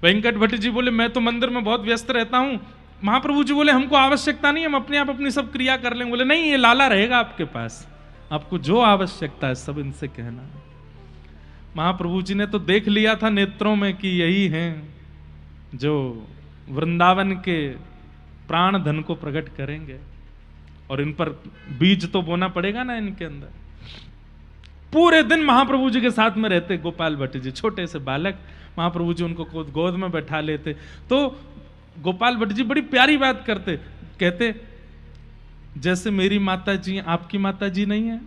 Speaker 1: वेंकट भट्ट जी बोले, मैं तो मंदिर में बहुत व्यस्त रहता हूं। महाप्रभु जी बोले, हमको आवश्यकता नहीं, हम अपने आप अपनी सब क्रिया कर लेंगे। बोले, नहीं, ये लाला रहेगा आपके पास, आपको जो आवश्यकता है सब इनसे कहना। महाप्रभु जी ने तो देख लिया था नेत्रों में कि यही हैं जो वृंदावन के प्राण धन को प्रकट करेंगे, और इन पर बीज तो बोना पड़ेगा ना इनके अंदर। पूरे दिन महाप्रभु जी के साथ में रहते गोपाल भट्ट जी, छोटे से बालक, महाप्रभु जी उनको गोद में बैठा लेते। तो गोपाल भट्ट जी बड़ी प्यारी बात करते, कहते जैसे मेरी माता जी आपकी माता जी नहीं है।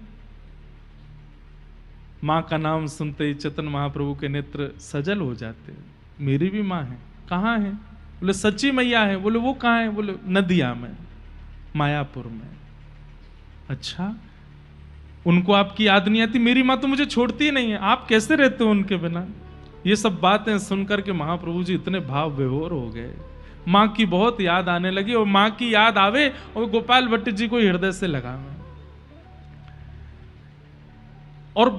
Speaker 1: माँ का नाम सुनते ही चैतन्य महाप्रभु के नेत्र सजल हो जाते। मेरी भी माँ है। कहाँ है? बोले सच्ची मैया है। बोले वो कहाँ है? बोले नदिया में, मायापुर में। अच्छा, उनको आपकी याद नहीं आती? मेरी माँ तो मुझे छोड़ती ही नहीं है, आप कैसे रहते हो उनके बिना? ये सब बातें सुनकर के महाप्रभु जी इतने भाव विभोर हो गए, माँ की बहुत याद आने लगी। और माँ की याद आवे और गोपाल भट्ट जी को हृदय से लगावे। और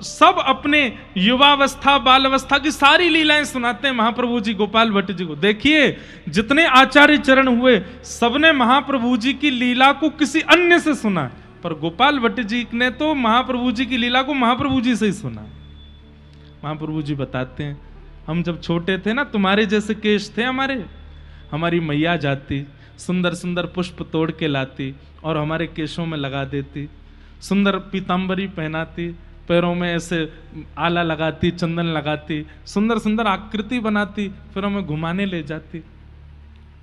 Speaker 1: सब अपने युवावस्था बालावस्था की सारी लीलाएं सुनाते हैं महाप्रभु जी गोपाल भट्ट जी को। देखिए जितने आचार्य चरण हुए सबने महाप्रभु जी की लीला को किसी अन्य से सुना, पर गोपाल भट्ट जी ने तो महाप्रभु जी की लीला को महाप्रभु जी से ही सुना। महाप्रभु जी बताते हैं, हम जब छोटे थे ना, तुम्हारे जैसे केश थे हमारी मैया जाती, सुंदर सुंदर पुष्प तोड़ के लाती और हमारे केशों में लगा देती, सुंदर पीतांबरी पहनाती, पैरों में ऐसे आला लगाती, चंदन लगाती, सुंदर सुंदर आकृति बनाती, फिर हमें घुमाने ले जाती।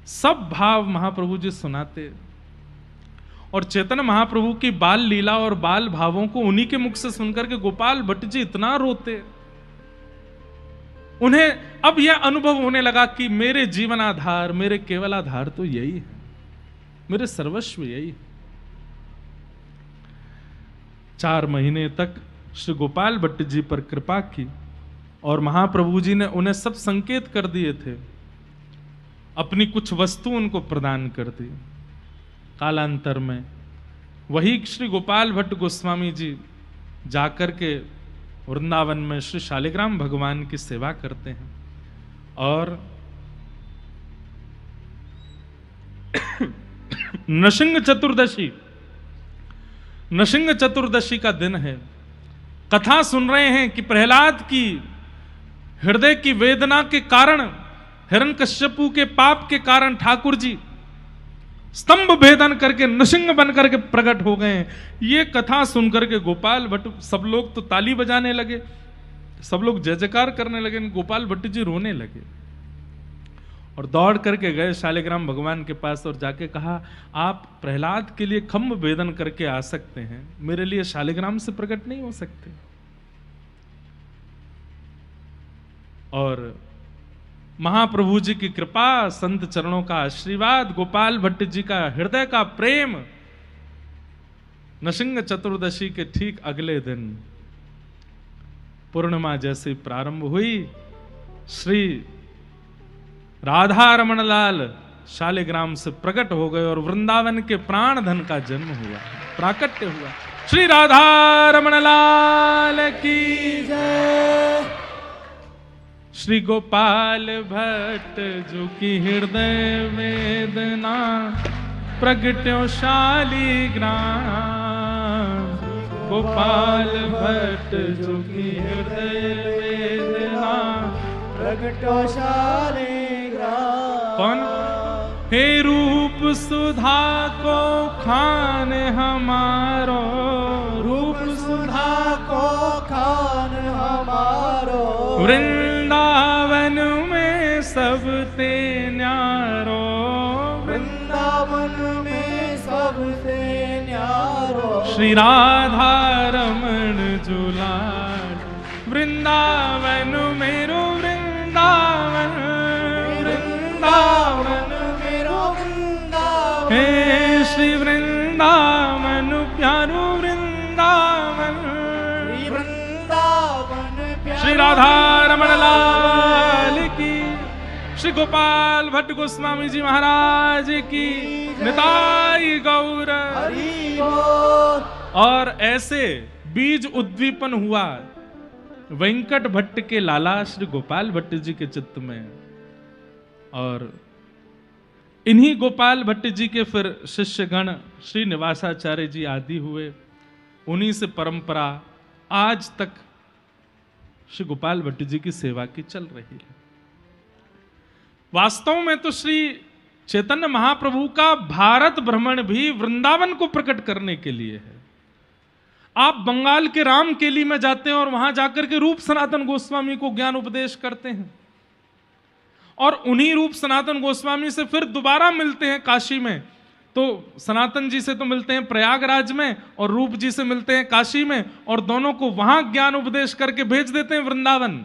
Speaker 1: सब भाव महाप्रभु जी सुनाते। और चैतन्य महाप्रभु की बाल लीला और बाल भावों को उन्हीं के मुख से सुनकर के गोपाल भट्ट जी इतना रोते। उन्हें अब यह अनुभव होने लगा कि मेरे जीवन आधार, मेरे केवल आधार तो यही है, मेरे सर्वस्व यही है। 4 महीने तक श्री गोपाल भट्ट जी पर कृपा की और महाप्रभु जी ने उन्हें सब संकेत कर दिए थे, अपनी कुछ वस्तु उनको प्रदान कर दी। कालांतर में वही श्री गोपाल भट्ट गोस्वामी जी जाकर के वृंदावन में श्री शालिग्राम भगवान की सेवा करते हैं। और नृसिंह चतुर्दशी का दिन है। कथा सुन रहे हैं कि प्रहलाद की हृदय की वेदना के कारण, हिरण्यकश्यपु के पाप के कारण ठाकुर जी स्तंभ भेदन करके नृसिंह बन करके प्रकट हो गए हैं। ये कथा सुनकर के गोपाल भट्ट, सब लोग तो ताली बजाने लगे, सब लोग जय जयकार करने लगे, गोपाल भट्ट जी रोने लगे और दौड़ करके गए शालिग्राम भगवान के पास और जाके कहा, आप प्रहलाद के लिए खम्भ भेदन करके आ सकते हैं, मेरे लिए शालिग्राम से प्रकट नहीं हो सकते। और महाप्रभु जी की कृपा, संत चरणों का आशीर्वाद, गोपाल भट्ट जी का हृदय का प्रेम, नृसिंह चतुर्दशी के ठीक अगले दिन पूर्णिमा जैसे प्रारंभ हुई, श्री राधा रमण लाल शालिग्राम से प्रकट हो गए और वृंदावन के प्राण धन का जन्म हुआ, प्राकट्य हुआ। श्री राधा रमण लाल की जय। श्री गोपाल भट्ट जो की हृदय वेदना प्रगट्यो शालिग्राम, गोपाल भट्ट जो की हृदय वेदना प्रगट्यो शालिग्राम। कौन? हे रूप सुधा को खान हमारो,
Speaker 2: रूप सुधा को खान हमारो,
Speaker 1: वृंदावन में सबसे न्यारो,
Speaker 2: वृंदावन में सबसे न्यारो।
Speaker 1: श्री राधा रमण जुलाल, वृंदावन मेरो वृंदावन,
Speaker 2: वृंदावन मेरो वृंदावन।
Speaker 1: हे श्री वृंदावन प्यारो वृंदावन, श्री राधा रमण लाल की, श्री गोपाल भट्ट गोस्वामी जी महाराज की निताई गौर हरि बोल। और ऐसे बीज उद्दीपन हुआ वेंकट भट्ट के लाला श्री गोपाल भट्ट जी के चित्त में। और इन्हीं गोपाल भट्ट जी के फिर शिष्यगण श्री निवासाचार्य जी आदि हुए, उन्हीं से परंपरा आज तक श्री गोपाल भट्ट जी की सेवा की चल रही है। वास्तव में तो श्री चैतन्य महाप्रभु का भारत भ्रमण भी वृंदावन को प्रकट करने के लिए है। आप बंगाल के रामकेली में जाते हैं और वहां जाकर के रूप सनातन गोस्वामी को ज्ञान उपदेश करते हैं, और उन्हीं रूप सनातन गोस्वामी से फिर दोबारा मिलते हैं काशी में। तो सनातन जी से तो मिलते हैं प्रयागराज में और रूप जी से मिलते हैं काशी में, और दोनों को वहां ज्ञान उपदेश करके भेज देते हैं वृंदावन।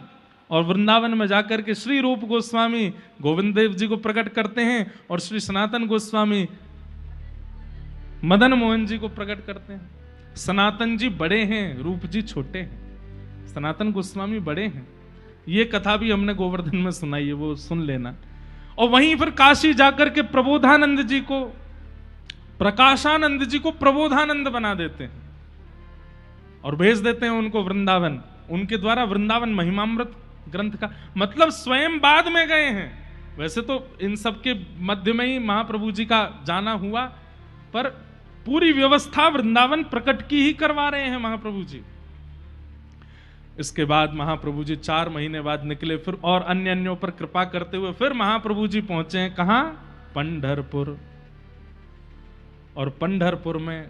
Speaker 1: और वृंदावन में जाकर के श्री रूप गोस्वामी गोविंद देव जी को प्रकट करते हैं और श्री सनातन गोस्वामी मदन मोहन जी को प्रकट करते हैं। सनातन जी बड़े हैं, रूप जी छोटे हैं, सनातन गोस्वामी बड़े हैं। ये कथा भी हमने गोवर्धन में सुनाई है, वो सुन लेना। और वहीं फिर काशी जाकर के प्रबोधानंद जी को, प्रकाशानंद जी को प्रबोधानंद बना देते हैं और भेज देते हैं उनको वृंदावन। उनके द्वारा वृंदावन महिमामृत ग्रंथ का, मतलब स्वयं बाद में गए हैं। वैसे तो इन सब के मध्य में ही महाप्रभु जी का जाना हुआ, पर पूरी व्यवस्था वृंदावन प्रकट की ही करवा रहे हैं महाप्रभु जी। इसके बाद महाप्रभु जी 4 महीने बाद निकले, फिर और अन्य अन्यों पर कृपा करते हुए फिर महाप्रभु जी पहुंचे हैं कहां? पंढरपुर। और पंढरपुर में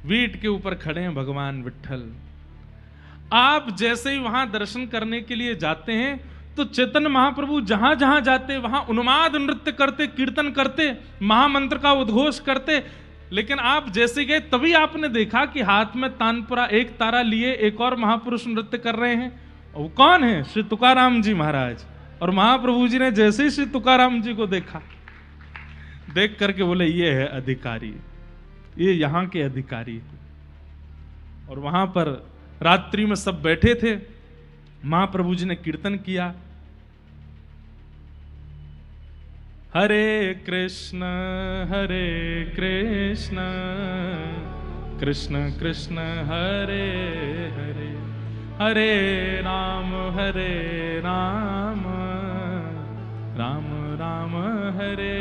Speaker 1: वीट के ऊपर खड़े हैं भगवान विट्ठल। आप जैसे ही वहां दर्शन करने के लिए जाते हैं तो चैतन्य महाप्रभु जहां जहां जाते वहां उन्माद नृत्य करते, कीर्तन करते, महामंत्र का उद्घोष करते। लेकिन आप जैसे गए तभी आपने देखा कि हाथ में तानपुरा, एक तारा लिए एक और महापुरुष नृत्य कर रहे हैं। और वो कौन है? श्री तुकाराम जी महाराज। और महाप्रभु जी ने जैसे ही श्री तुकाराम जी को देखा, देख करके बोले ये है अधिकारी, ये यहां के अधिकारी है। और वहां पर रात्रि में सब बैठे थे, महाप्रभु जी ने कीर्तन किया, हरे कृष्ण कृष्ण कृष्ण हरे हरे, हरे राम राम राम हरे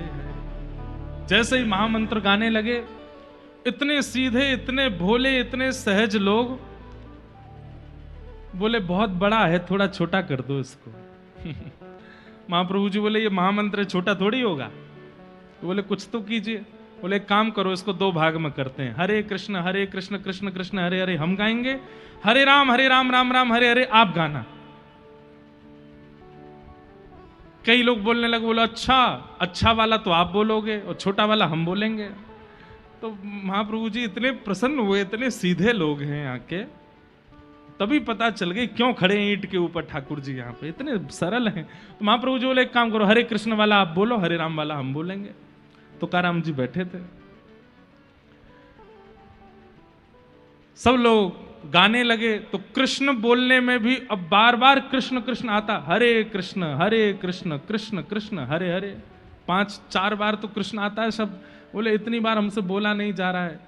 Speaker 1: हरे। जैसे ही महामंत्र गाने लगे, इतने सीधे, इतने भोले, इतने सहज लोग बोले बहुत बड़ा है, थोड़ा छोटा कर दो इसको। महाप्रभु जी बोले ये महामंत्र छोटा थोड़ी होगा। तो बोले कुछ तो कीजिए। बोले एक काम करो, इसको 2 भाग में करते हैं, हरे कृष्ण कृष्ण कृष्ण हरे हरे हम गाएंगे, हरे राम राम राम हरे हरे आप गाना। कई लोग बोलने लगे, बोलो अच्छा वाला तो आप बोलोगे और छोटा वाला हम बोलेंगे। तो महाप्रभु जी इतने प्रसन्न हुए, इतने सीधे लोग हैं यहाँ के, तभी पता चल गई क्यों खड़े हैं ईंट के ऊपर ठाकुर जी यहाँ पे, इतने सरल हैं। तो महाप्रभु जी बोले एक काम करो, हरे कृष्ण वाला आप बोलो, हरे राम वाला हम बोलेंगे। तुकाराम जी बैठे थे, सब लोग गाने लगे। तो कृष्ण बोलने में भी अब बार बार कृष्ण कृष्ण आता, हरे कृष्ण कृष्ण कृष्ण हरे हरे, 5-4 बार तो कृष्ण आता है। सब बोले इतनी बार हमसे बोला नहीं जा रहा है।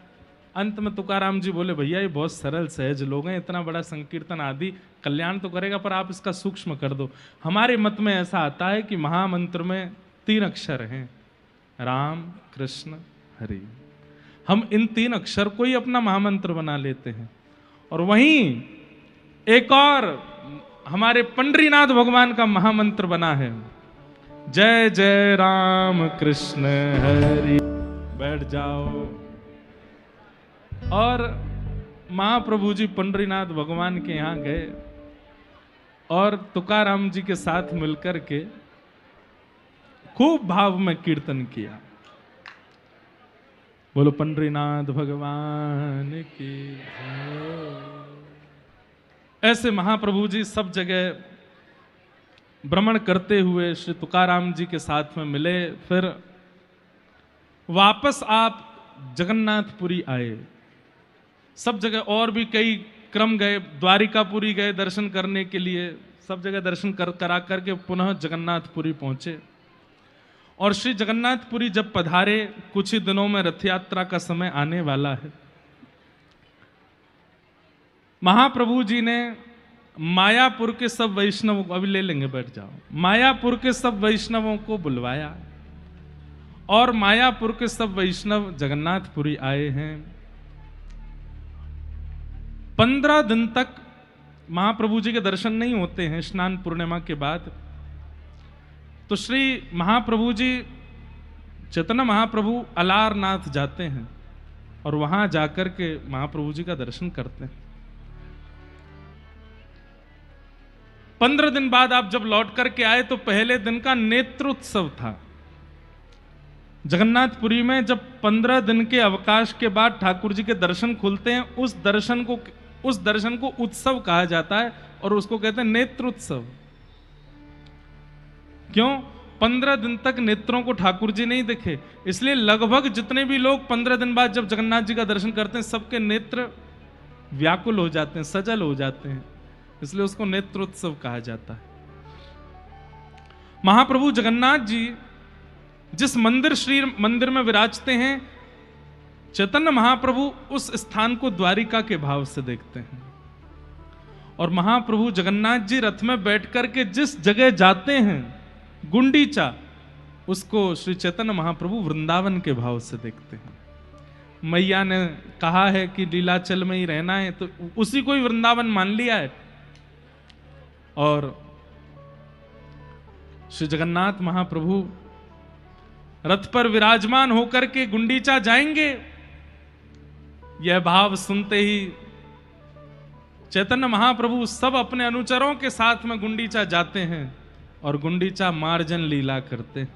Speaker 1: अंत में तुकाराम जी बोले भैया ये बहुत सरल सहज लोग हैं, इतना बड़ा संकीर्तन आदि कल्याण तो करेगा, पर आप इसका सूक्ष्म कर दो। हमारे मत में ऐसा आता है कि महामंत्र में 3 अक्षर हैं, राम कृष्ण हरि। हम इन 3 अक्षर को ही अपना महामंत्र बना लेते हैं। और वहीं एक और हमारे पंडरीनाथ भगवान का महामंत्र बना है, जय जय राम कृष्ण हरि। बैठ जाओ। और महाप्रभु जी पंडरीनाथ भगवान के यहाँ गए और तुकाराम जी के साथ मिलकर के खूब भाव में कीर्तन किया। बोलो पंडरीनाथ भगवान की जय। ऐसे महाप्रभु जी सब जगह भ्रमण करते हुए श्री तुकाराम जी के साथ में मिले। फिर वापस आप जगन्नाथपुरी आए। सब जगह और भी कई क्रम गए, द्वारिकापुरी गए दर्शन करने के लिए, सब जगह दर्शन करा करके पुनः जगन्नाथपुरी पहुंचे। और श्री जगन्नाथपुरी जब पधारे, कुछ ही दिनों में रथ यात्रा का समय आने वाला है। महाप्रभु जी ने मायापुर के सब वैष्णवों को, अभी ले लेंगे बैठ जाओ, मायापुर के सब वैष्णवों को बुलवाया और मायापुर के सब वैष्णव जगन्नाथपुरी आए हैं। 15 दिन तक महाप्रभु जी के दर्शन नहीं होते हैं स्नान पूर्णिमा के बाद। तो श्री महाप्रभु जी, चैतन्य महाप्रभु अलारनाथ जाते हैं और वहां जाकर के महाप्रभु जी का दर्शन करते हैं। 15 दिन बाद आप जब लौट करके आए तो पहले दिन का नेत्रोत्सव था। जगन्नाथपुरी में जब 15 दिन के अवकाश के बाद ठाकुर जी के दर्शन खुलते हैं, उस दर्शन को उत्सव कहा जाता है और उसको कहते हैं नेत्रोत्सव। क्यों? 15 दिन तक नेत्रों को ठाकुर जी नहीं दिखे, इसलिए लगभग जितने भी लोग 15 दिन बाद जब जगन्नाथ जी का दर्शन करते हैं सबके नेत्र व्याकुल हो जाते हैं, सजल हो जाते हैं, इसलिए उसको नेत्रोत्सव कहा जाता है। महाप्रभु जगन्नाथ जी जिस श्री मंदिर में विराजते हैं, चैतन्य महाप्रभु उस स्थान को द्वारिका के भाव से देखते हैं और महाप्रभु जगन्नाथ जी रथ में बैठ करके जिस जगह जाते हैं गुंडीचा, उसको श्री चैतन्य महाप्रभु वृंदावन के भाव से देखते हैं। मैया ने कहा है कि लीलाचल में ही रहना है, तो उसी को ही वृंदावन मान लिया है। और श्री जगन्नाथ महाप्रभु रथ पर विराजमान होकर के गुंडीचा जाएंगे, यह भाव सुनते ही चैतन्य महाप्रभु सब अपने अनुचरों के साथ में गुंडीचा जाते हैं और गुंडीचा मार्जन लीला करते हैं,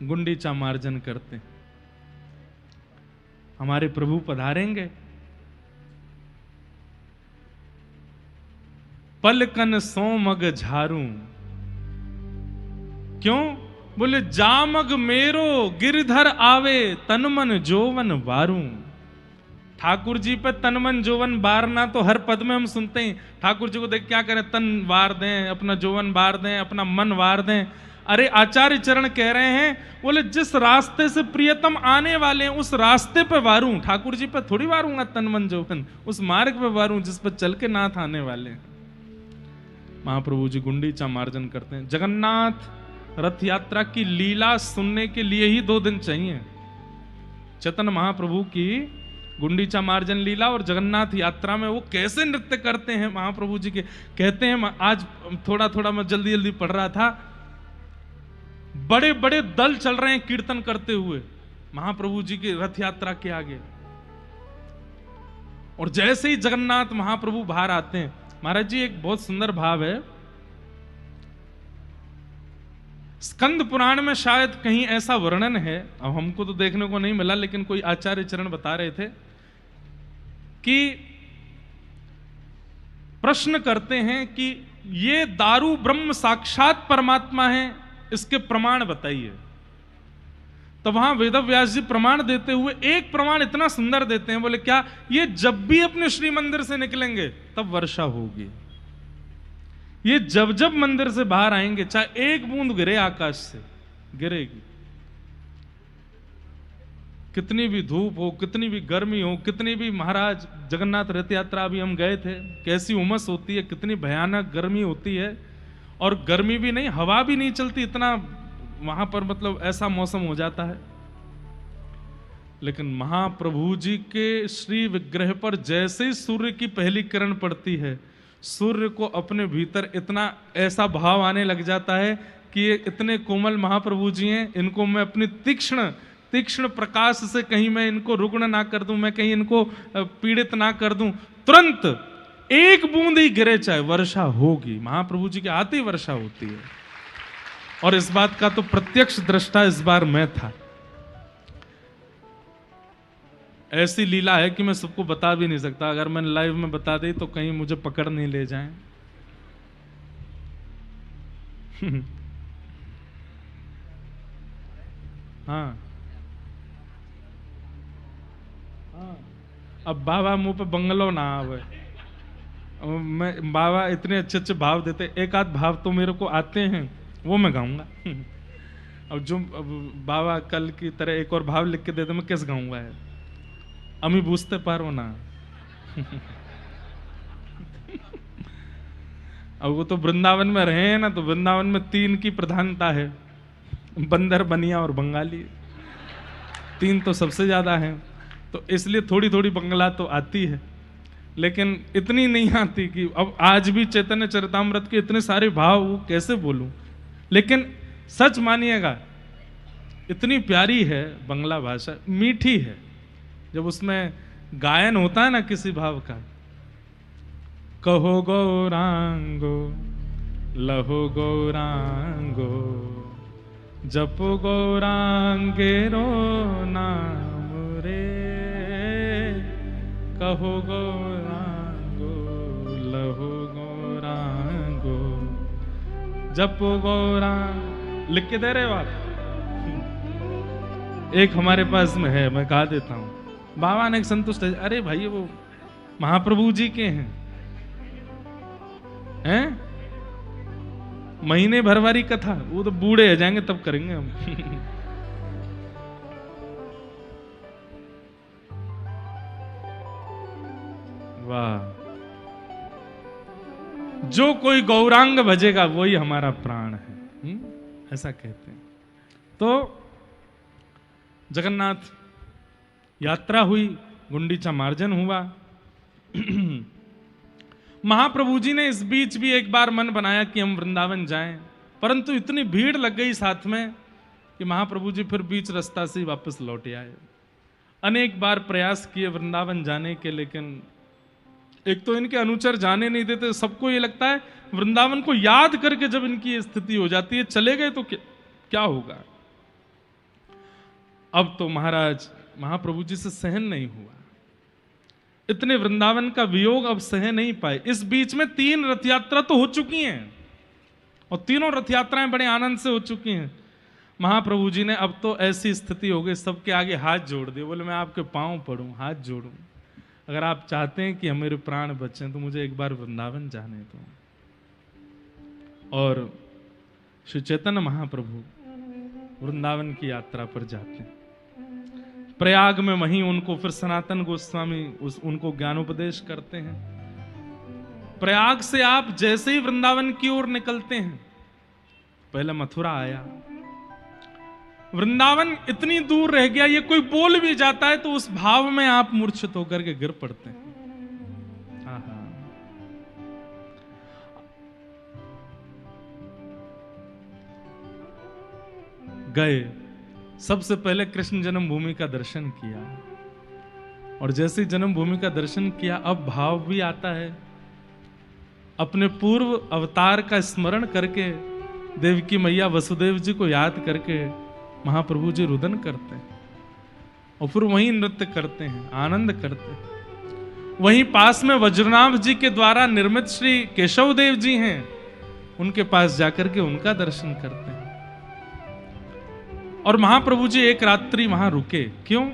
Speaker 1: गुंडीचा मार्जन करते हैं। हमारे प्रभु पधारेंगे, पलकन सोमग झारूं। क्यों? बोले जामग मेरो गिरधर आवे, तनमन जोवन बारूं। ठाकुर जी पे तनमन जोवन बारना तो हर पद में हम सुनते हैं। ठाकुर जी को देख क्या करें? तन वार दें, अपना जोवन वार दें, अपना मन वार दें। अरे आचार्य चरण कह रहे हैं, बोले जिस रास्ते से प्रियतम आने वाले हैं उस रास्ते पे वारूं। ठाकुर जी पे थोड़ी वारूंगा तन मन जोवन, उस मार्ग पे वारूं जिस पर चल के नाथ आने वाले हैं। महाप्रभु जी गुंडीचा मार्जन करते हैं। जगन्नाथ रथ यात्रा की लीला सुनने के लिए ही 2 दिन चाहिए। चैतन्य महाप्रभु की गुंडीचा मार्जन लीला और जगन्नाथ यात्रा में वो कैसे नृत्य करते हैं महाप्रभु जी के, कहते हैं। आज थोड़ा थोड़ा मैं जल्दी जल्दी पढ़ रहा था, बड़े बड़े दल चल रहे हैं कीर्तन करते हुए महाप्रभु जी की रथ यात्रा के आगे, और जैसे ही जगन्नाथ महाप्रभु बाहर आते हैं, महाराज जी एक बहुत सुंदर भाव है। स्कंद पुराण में शायद कहीं ऐसा वर्णन है, अब हमको तो देखने को नहीं मिला, लेकिन कोई आचार्य चरण बता रहे थे कि प्रश्न करते हैं कि ये दारू ब्रह्म साक्षात परमात्मा है, इसके प्रमाण बताइए। तो वहां वेदव्यास जी प्रमाण देते हुए एक प्रमाण इतना सुंदर देते हैं, बोले क्या? ये जब भी अपने श्री मंदिर से निकलेंगे तब वर्षा होगी। ये जब जब मंदिर से बाहर आएंगे, चाहे एक बूंद गिरे आकाश से, गिरेगी। कितनी भी धूप हो, कितनी भी गर्मी हो, कितनी भी, महाराज जगन्नाथ रथ यात्रा अभी हम गए थे, कैसी उमस होती है, कितनी भयानक गर्मी होती है, और गर्मी भी नहीं, हवा भी नहीं चलती, इतना वहां पर मतलब ऐसा मौसम हो जाता है। लेकिन महाप्रभु जी के श्री विग्रह पर जैसे ही सूर्य की पहली किरण पड़ती है, सूर्य को अपने भीतर इतना ऐसा भाव आने लग जाता है कि ये इतने कोमल महाप्रभु जी हैं, इनको मैं अपनी तीक्ष्ण प्रकाश से कहीं मैं इनको रुग्ण ना कर दूं, मैं कहीं इनको पीड़ित ना कर दूं, तुरंत एक बूंद ही गिरे चाहे वर्षा होगी। महाप्रभु जी के आते ही वर्षा होती है, और इस बात का तो प्रत्यक्ष दृष्टा इस बार मैं था। ऐसी लीला है कि मैं सबको बता भी नहीं सकता, अगर मैंने लाइव में बता दी तो कहीं मुझे पकड़ नहीं ले जाएं। हाँ, अब बाबा मुंह पे बंगलो ना आवे। मैं बाबा इतने अच्छे अच्छे भाव देते, एक आध भाव तो मेरे को आते हैं, वो मैं गाऊंगा। अब जो बाबा कल की तरह एक और भाव लिख के देते, मैं कैसे गाऊंगा है? अमी बूझते पारो ना। अब वो तो वृंदावन में रहे हैं ना, तो वृंदावन में 3 की प्रधानता है, बंदर, बनिया और बंगाली। 3 तो सबसे ज्यादा है, तो इसलिए थोड़ी थोड़ी बंगला तो आती है, लेकिन इतनी नहीं आती कि अब आज भी चैतन्य चरितामृत के इतने सारे भाव वो कैसे बोलूं। लेकिन सच मानिएगा, इतनी प्यारी है बंगला भाषा, मीठी है। जब उसमें गायन होता है ना किसी भाव का, कहो गौरांगो लहो गौरांगो जपो गौरांगेरो नाम रे, कहो गौरांगो लहो गौरांगो जपो गौरांग। लिख के दे रहे हो आप? एक हमारे पास में है, मैं कहा देता हूं। बाबा ने संतुष्ट है, अरे भाई वो महाप्रभु जी के हैं महीने भर वाली कथा, वो तो बूढ़े हो जाएंगे तब करेंगे हम। वाह, जो कोई गौरांग भजेगा वही हमारा प्राण है, ऐसा कहते हैं। तो जगन्नाथ यात्रा हुई, गुंडीचा मार्जन हुआ। महाप्रभु जी ने इस बीच भी एक बार मन बनाया कि हम वृंदावन जाएं, परंतु इतनी भीड़ लग गई साथ में कि महाप्रभु जी फिर बीच रास्ता से वापस लौट आए। अनेक बार प्रयास किए वृंदावन जाने के, लेकिन एक तो इनके अनुचर जाने नहीं देते। सबको ये लगता है वृंदावन को याद करके जब इनकी स्थिति हो जाती है, चले गए तो क्या होगा। अब तो महाराज महाप्रभु जी से सहन नहीं हुआ, इतने वृंदावन का वियोग अब सह नहीं पाए। इस बीच में 3 रथ यात्रा तो हो चुकी हैं और तीनों रथ यात्राएं बड़े आनंद से हो चुकी हैं। महाप्रभु जी ने अब तो ऐसी स्थिति हो गई, सबके आगे हाथ जोड़ दिए, बोले मैं आपके पांव पड़ूं, हाथ जोड़ूं, अगर आप चाहते हैं कि मेरे प्राण बचें तो मुझे एक बार वृंदावन जाने दो। और श्री चैतन्य महाप्रभु वृंदावन की यात्रा पर जाते हैं। प्रयाग में वहीं उनको फिर सनातन गोस्वामी उनको ज्ञानोपदेश करते हैं। प्रयाग से आप जैसे ही वृंदावन की ओर निकलते हैं, पहले मथुरा आया, वृंदावन इतनी दूर रह गया, ये कोई बोल भी जाता है तो उस भाव में आप मूर्छित होकर के गिर पड़ते हैं। गए, सबसे पहले कृष्ण जन्मभूमि का दर्शन किया, और जैसे जन्मभूमि का दर्शन किया अब भाव भी आता है। अपने पूर्व अवतार का स्मरण करके देवकी मैया वसुदेव जी को याद करके महाप्रभु जी रुदन करते हैं और फिर वहीं नृत्य करते हैं, आनंद करते हैं। वहीं पास में वज्रनाभ जी के द्वारा निर्मित श्री केशव देव जी हैं, उनके पास जाकर के उनका दर्शन करते हैं। और महाप्रभु जी एक रात्रि वहां रुके। क्यों?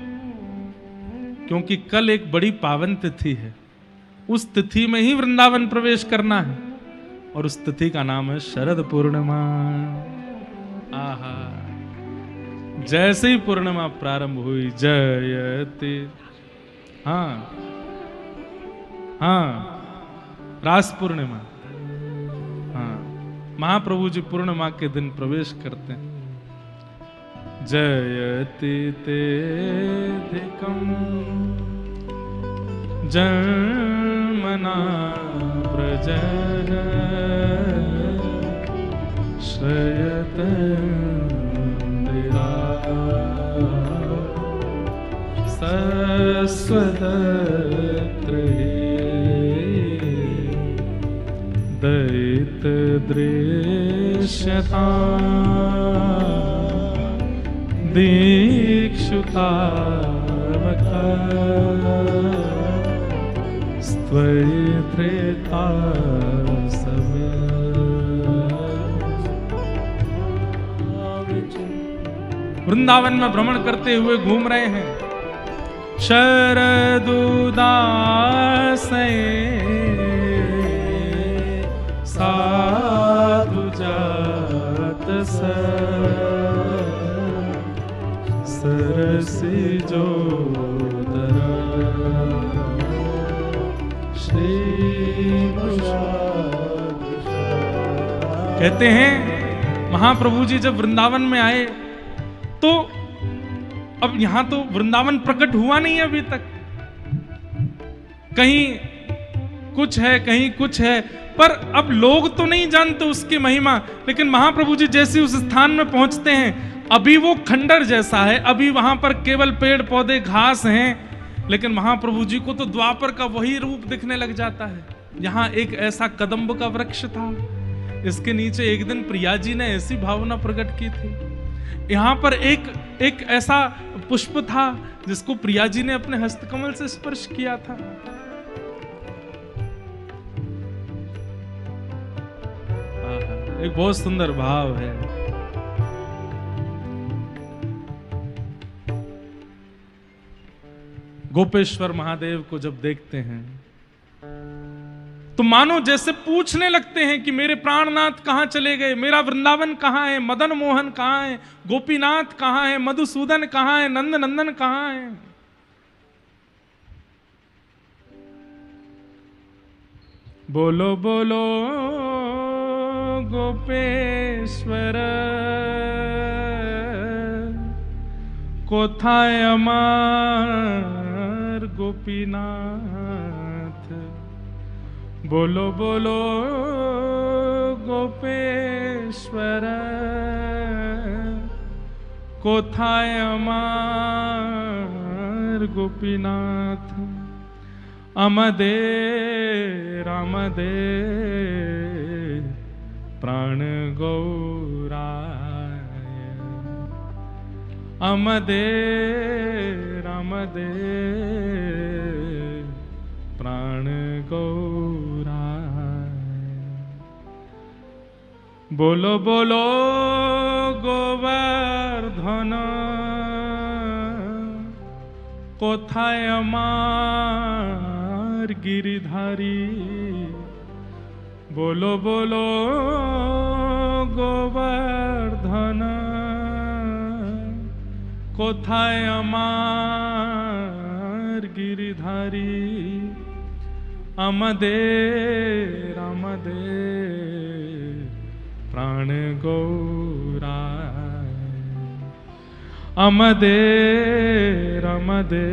Speaker 1: क्योंकि कल एक बड़ी पावन तिथि है, उस तिथि में ही वृंदावन प्रवेश करना है, और उस तिथि का नाम है शरद पूर्णिमा। आहा, जैसे ही पूर्णिमा प्रारंभ हुई, जयति, हाँ हाँ, रास पूर्णिमा, हाँ, महाप्रभु जी पूर्णिमा के दिन प्रवेश करते हैं। जयति तेधिकं जन्मना प्रजः श्रयत सस्वतत्र दयित दृश्यता दीक्षुतावका स्त्वयित्रेता सब। वृंदावन में भ्रमण करते हुए घूम रहे हैं। शरदुदासे साधु जात सरसी जो कहते हैं महाप्रभु जी जब वृंदावन में आए तो अब यहां तो वृंदावन प्रकट हुआ नहीं है अभी तक, कहीं कुछ है कहीं कुछ है, पर अब लोग तो नहीं जानते उसकी महिमा। लेकिन महाप्रभु जी जैसे उस स्थान में पहुंचते हैं, अभी वो खंडर जैसा है, अभी वहां पर केवल पेड़ पौधे घास हैं, लेकिन महाप्रभु जी को तो द्वापर का वही रूप दिखने लग जाता है। यहाँ एक ऐसा कदम्ब का वृक्ष था, इसके नीचे एक दिन प्रिया जी ने ऐसी भावना प्रकट की थी। यहाँ पर एक ऐसा पुष्प था जिसको प्रिया जी ने अपने हस्तकमल से स्पर्श किया था। एक बहुत सुंदर भाव है। गोपेश्वर महादेव को जब देखते हैं तो मानो जैसे पूछने लगते हैं कि मेरे प्राणनाथ कहां चले गए, मेरा वृंदावन कहां है, मदन मोहन कहां है, गोपीनाथ कहां है, मधुसूदन कहां है, नंद नंदन कहां है। बोलो बोलो गोपेश्वर कोथाय अमार गोपीनाथ। बोलो बोलो गोपेश्वर कोथाय अमार गोपीनाथ। अमदे रामदे प्राण गौराय। अमदे रामदे प्राण गौराय। बोलो बोलो गोवर्धन कोथाय अमार गिरिधारी। बोलो बोलो गोवर्धन कोथाय अमार गिरिधारी। अमदे रामदे प्राण गौराय। अमदे रामदे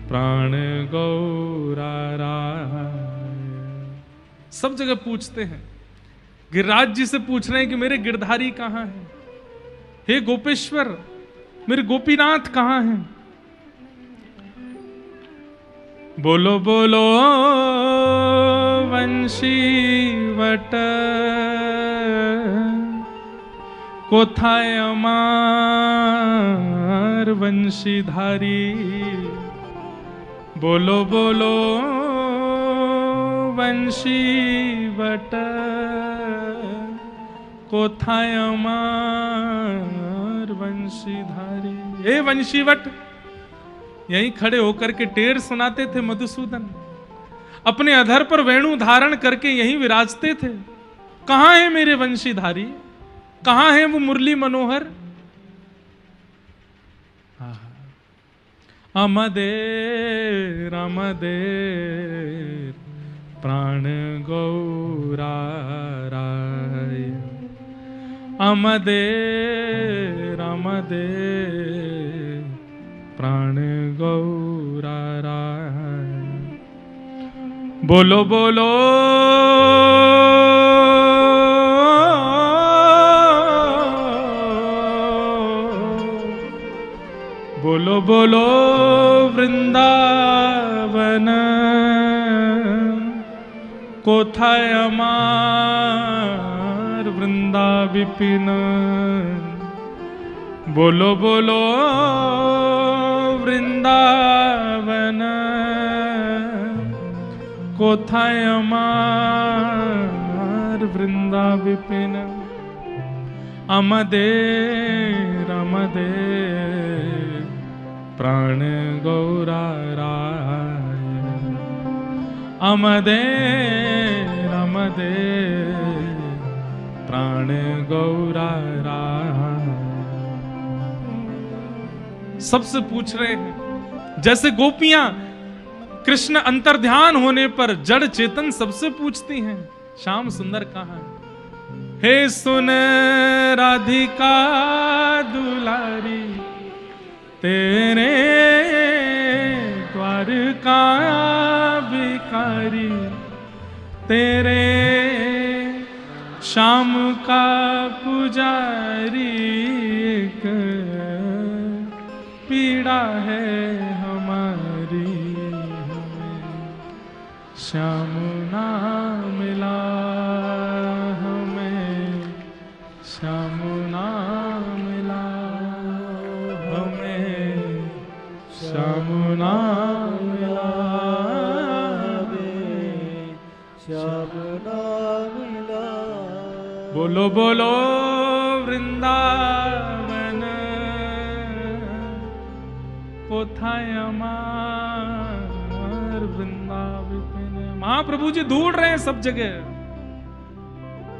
Speaker 1: प्राण गौराय। सब जगह पूछते हैं, गिरिराज जी से पूछ रहे हैं कि मेरे गिरधारी कहां हैं, हे गोपेश्वर मेरे गोपीनाथ कहां हैं। बोलो बोलो वंशी वट कोथाय अमार वंशीधारी। बोलो बोलो वंशी वट कोथाय अमार वंशीधारी। ए वंशीवट, यहीं खड़े होकर के टेर सुनाते थे मधुसूदन, अपने अधर पर वेणु धारण करके यहीं विराजते थे। कहां है मेरे वंशीधारी, कहां है वो मुरली मनोहर। अमदे रामदे प्राण गौराय। अमदे रामदे प्राण गौराय। बोलो बोलो बोलो बोलो वृंदावन कोथाय अमार वृंदा विपिन। बोलो बोलो वृंदावन कोथाय अमार वृंदा विपिन। अमदे रामदे प्राण गौराय। अमदे रामदे प्राण गौराय। सबसे पूछ रहे हैं, जैसे गोपियां कृष्ण अंतर्ध्यान होने पर जड़ चेतन सबसे पूछती हैं, श्याम सुंदर कहां है। हे सुन राधिका दुलारी, तेरे द्वार का भिखारी, तेरे श्याम का पुजारी एक पीड़ा है हमारी, हमें श्याम ना मिला, हमें श्याम ना मिला, हमें श्याम ना मिला,
Speaker 2: श्याम ना मिला।
Speaker 1: बोलो बोलो वृंदावन कोथाय अमार वृंदावन। महाप्रभु जी ढूंढ रहे हैं सब जगह।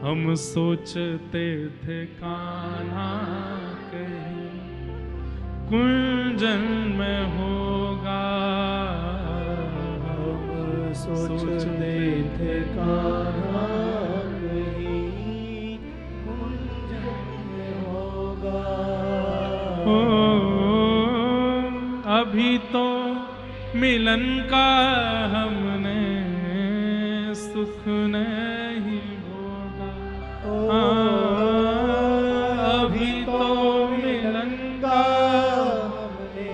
Speaker 1: हम सोचते थे कान्हा कहीं कुंजन में होगा,
Speaker 2: हम सोचते थे कान्हा कहीं कुंजन में होगा।
Speaker 1: ओ अभी तो मिलन का हमने सुख नहीं भोगा, अभी तो मिलन का
Speaker 2: हमने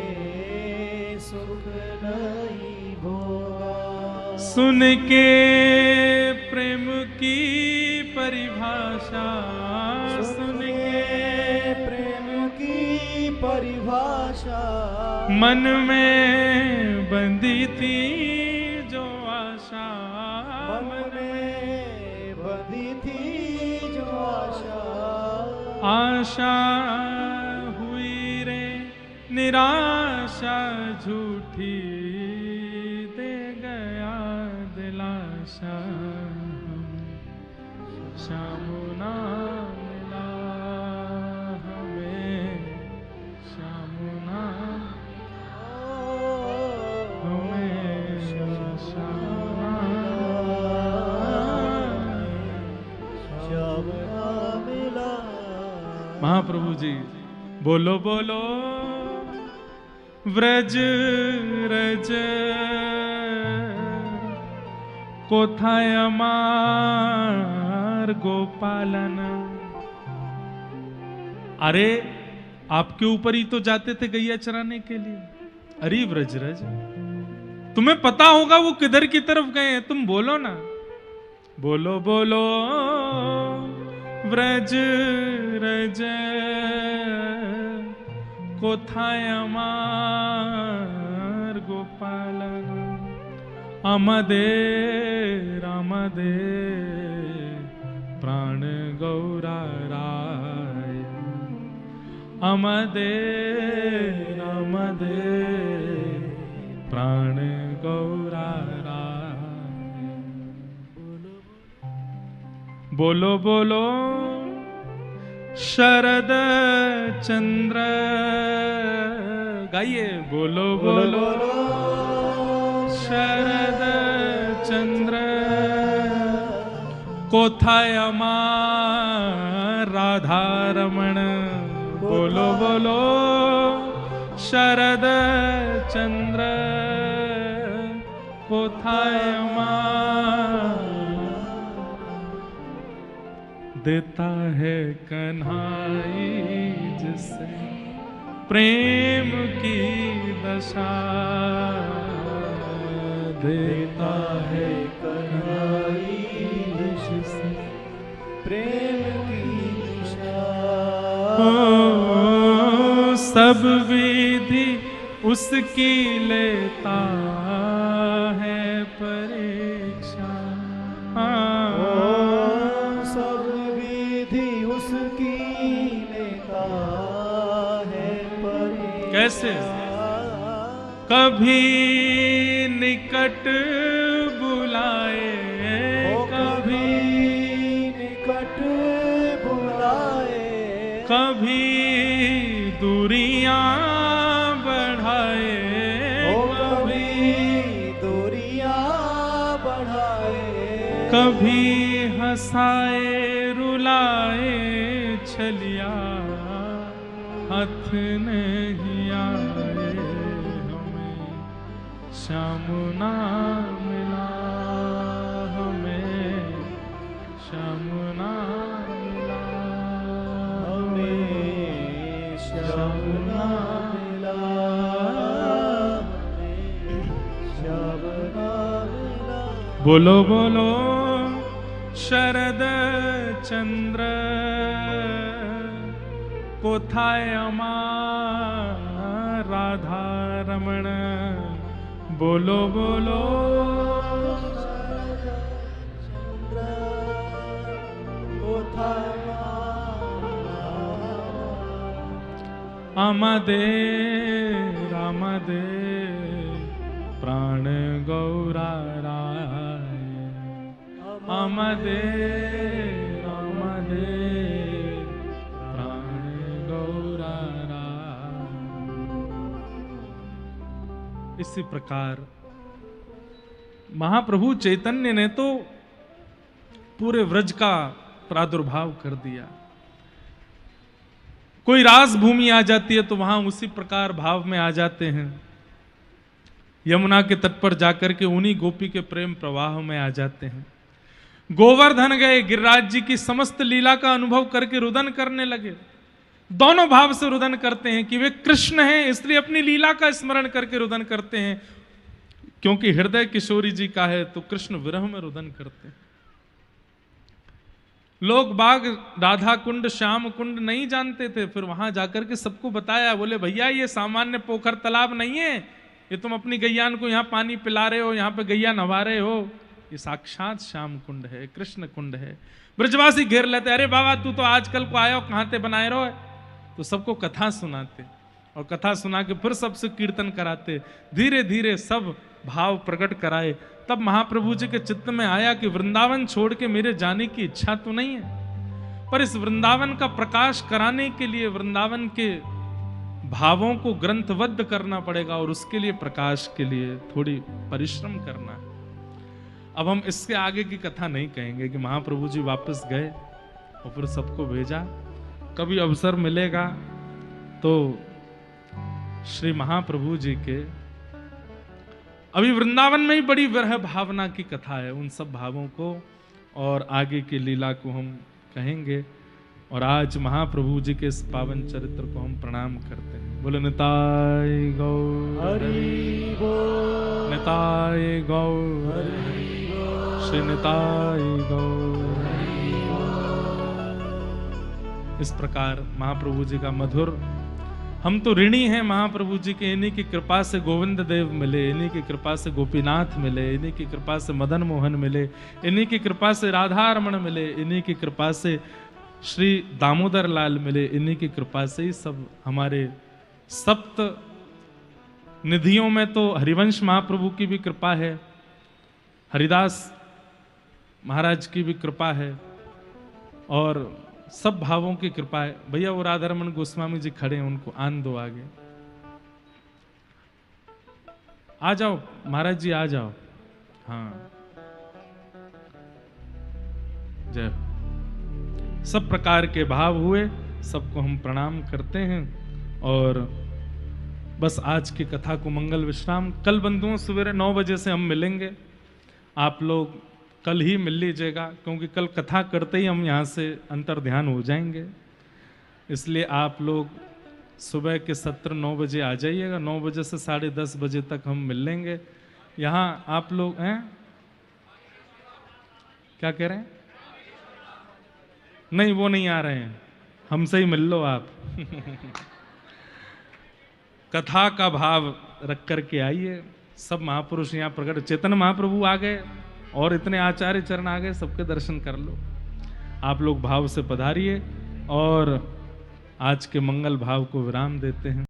Speaker 2: सुख नहीं भोगा।
Speaker 1: सुन के प्रेम की परिभाषा, सुन के
Speaker 2: प्रेम की परिभाषा,
Speaker 1: मन में बंदी थी जो आशा,
Speaker 2: मन में बंधी थी जो आशा,
Speaker 1: आशा हुई रे निराशा झूठी, दे गया दिलासा, श्याम ना मिला, हमें श्याम ना, हमें श्याम ना,
Speaker 2: श्याम ना मिला।
Speaker 1: महाप्रभु जी बोलो बोलो व्रज रज कोथाय अमार गोपालन। अरे आपके ऊपर ही तो जाते थे गैया चराने के लिए। अरे व्रज रज, तुम्हें पता होगा वो किधर की तरफ गए हैं, तुम बोलो ना। बोलो बोलो व्रज रज कोथाय अमार गोपालन। अमदेर अमदेर प्राण गौरा राय, अमदेर अमदेर प्राण गौरा राय। बोलो बोलो शरद चंद्र, गाइए बोलो बोलो शरद चंद्र कोथाय अमार राधा रमण। बोलो बोलो शरद चंद्र कोथाय अमार, देता है कन्हाई जिसे प्रेम की दशा, देता है
Speaker 2: कन्हाई जिसे प्रेम की दिशा।
Speaker 1: सब विधि उसकी लेता है परीक्षा,
Speaker 2: सब विधि उसकी लेता है परीक्षा।
Speaker 1: कैसे? कभी निकट बुलाए,
Speaker 2: कभी निकट बुलाए,
Speaker 1: कभी दूरियां बढ़ाए,
Speaker 2: कभी दूरियां बढ़ाए,
Speaker 1: कभी हंसाए रुलाए छलिया हाथ नहीं आए, हमें श्याम ना मिला, हमें श्याम ना बोलो बोलो शरद चंद्र कोथाय अमार राधा रमण। बोलो बोलो आमदे रामदे प्राण गौरा राय। आमदे रामदे प्राण गौरा राय। इसी प्रकार महाप्रभु चैतन्य ने तो पूरे व्रज का प्रादुर्भाव कर दिया। कोई रास भूमि आ जाती है तो वहां उसी प्रकार भाव में आ जाते हैं। यमुना के तट पर जाकर के उन्हीं गोपी के प्रेम प्रवाह में आ जाते हैं। गोवर्धन गए, गिरिराज जी की समस्त लीला का अनुभव करके रुदन करने लगे। दोनों भाव से रुदन करते हैं कि वे कृष्ण हैं, इसलिए अपनी लीला का स्मरण करके रुदन करते हैं। क्योंकि हृदय किशोरी जी का है तो कृष्ण विरह में रुदन करते हैं। लोग बाग राधा कुंड श्याम कुंड नहीं जानते थे, फिर वहां जाकर के सबको बताया। बोले भैया ये सामान्य पोखर तालाब नहीं है, ये तुम अपनी गैयान को यहाँ पानी पिला रहे हो, यहाँ पे गैया नवा रहे हो, ये साक्षात श्याम कुंड है, कृष्ण कुंड है। ब्रजवासी घेर लेते, अरे बाबा तू तो आजकल को आयो, कहाँ ते बनाए रहो। तो सबको कथा सुनाते और कथा सुना के फिर सबसे कीर्तन कराते। धीरे धीरे सब भाव प्रकट कराए। तब महाप्रभु जी के चित्त में आया कि वृंदावन छोड़ के मेरे जाने की इच्छा तो नहीं है, पर इस वृंदावन का प्रकाश कराने के लिए वृंदावन के भावों को ग्रंथबद्ध करना पड़ेगा और उसके लिए प्रकाश के लिए थोड़ी परिश्रम करना है। अब हम इसके आगे की कथा नहीं कहेंगे कि महाप्रभु जी वापस गए और फिर सबको भेजा। कभी अवसर मिलेगा तो श्री महाप्रभु जी के अभी वृंदावन में ही बड़ी विरह भावना की कथा है, उन सब भावों को और आगे की लीला को हम कहेंगे। और आज महाप्रभु जी के इस पावन चरित्र को हम प्रणाम करते हैं। बोले निताय गौर
Speaker 2: हरि बोल,
Speaker 1: निताय गौर
Speaker 2: हरि बोल,
Speaker 1: श्री निताय गौर।
Speaker 2: हरि बोल।
Speaker 1: इस प्रकार महाप्रभु जी का मधुर, हम तो ऋणी हैं महाप्रभु जी के। इन्हीं की कृपा से गोविंद देव मिले, इन्हीं की कृपा से गोपीनाथ मिले, इन्हीं की कृपा से मदन मोहन मिले, इन्हीं की कृपा से राधा रमण मिले, इन्हीं की कृपा से श्री दामोदर लाल मिले, इन्हीं की कृपा से ही सब हमारे सप्त निधियों में तो हरिवंश महाप्रभु की भी कृपा है, हरिदास महाराज की भी कृपा है और सब भावों की कृपा है। भैया वो राधारमण गोस्वामी जी खड़े हैं, उनको आन दो आगे। आ जाओ महाराज जी, आ जाओ। हाँ जय हो। सब प्रकार के भाव हुए, सबको हम प्रणाम करते हैं और बस आज की कथा को मंगल विश्राम। कल बंधुओं सवेरे 9 बजे से हम मिलेंगे। आप लोग कल ही मिल लीजिएगा क्योंकि कल कथा करते ही हम यहाँ से अंतर ध्यान हो जाएंगे। इसलिए आप लोग सुबह के सत्र 9 बजे आ जाइएगा। 9 बजे से 10:30 बजे तक हम मिल लेंगे। यहाँ आप लोग हैं, क्या कह रहे हैं? नहीं वो नहीं आ रहे हैं, हमसे ही मिल लो आप। कथा का भाव रख करके आइए। सब महापुरुष यहाँ प्रकट, चेतन महाप्रभु आ गए और इतने आचार्य चरण आ गए, सबके दर्शन कर लो। आप लोग भाव से पधारिए और आज के मंगल भाव को विराम देते हैं।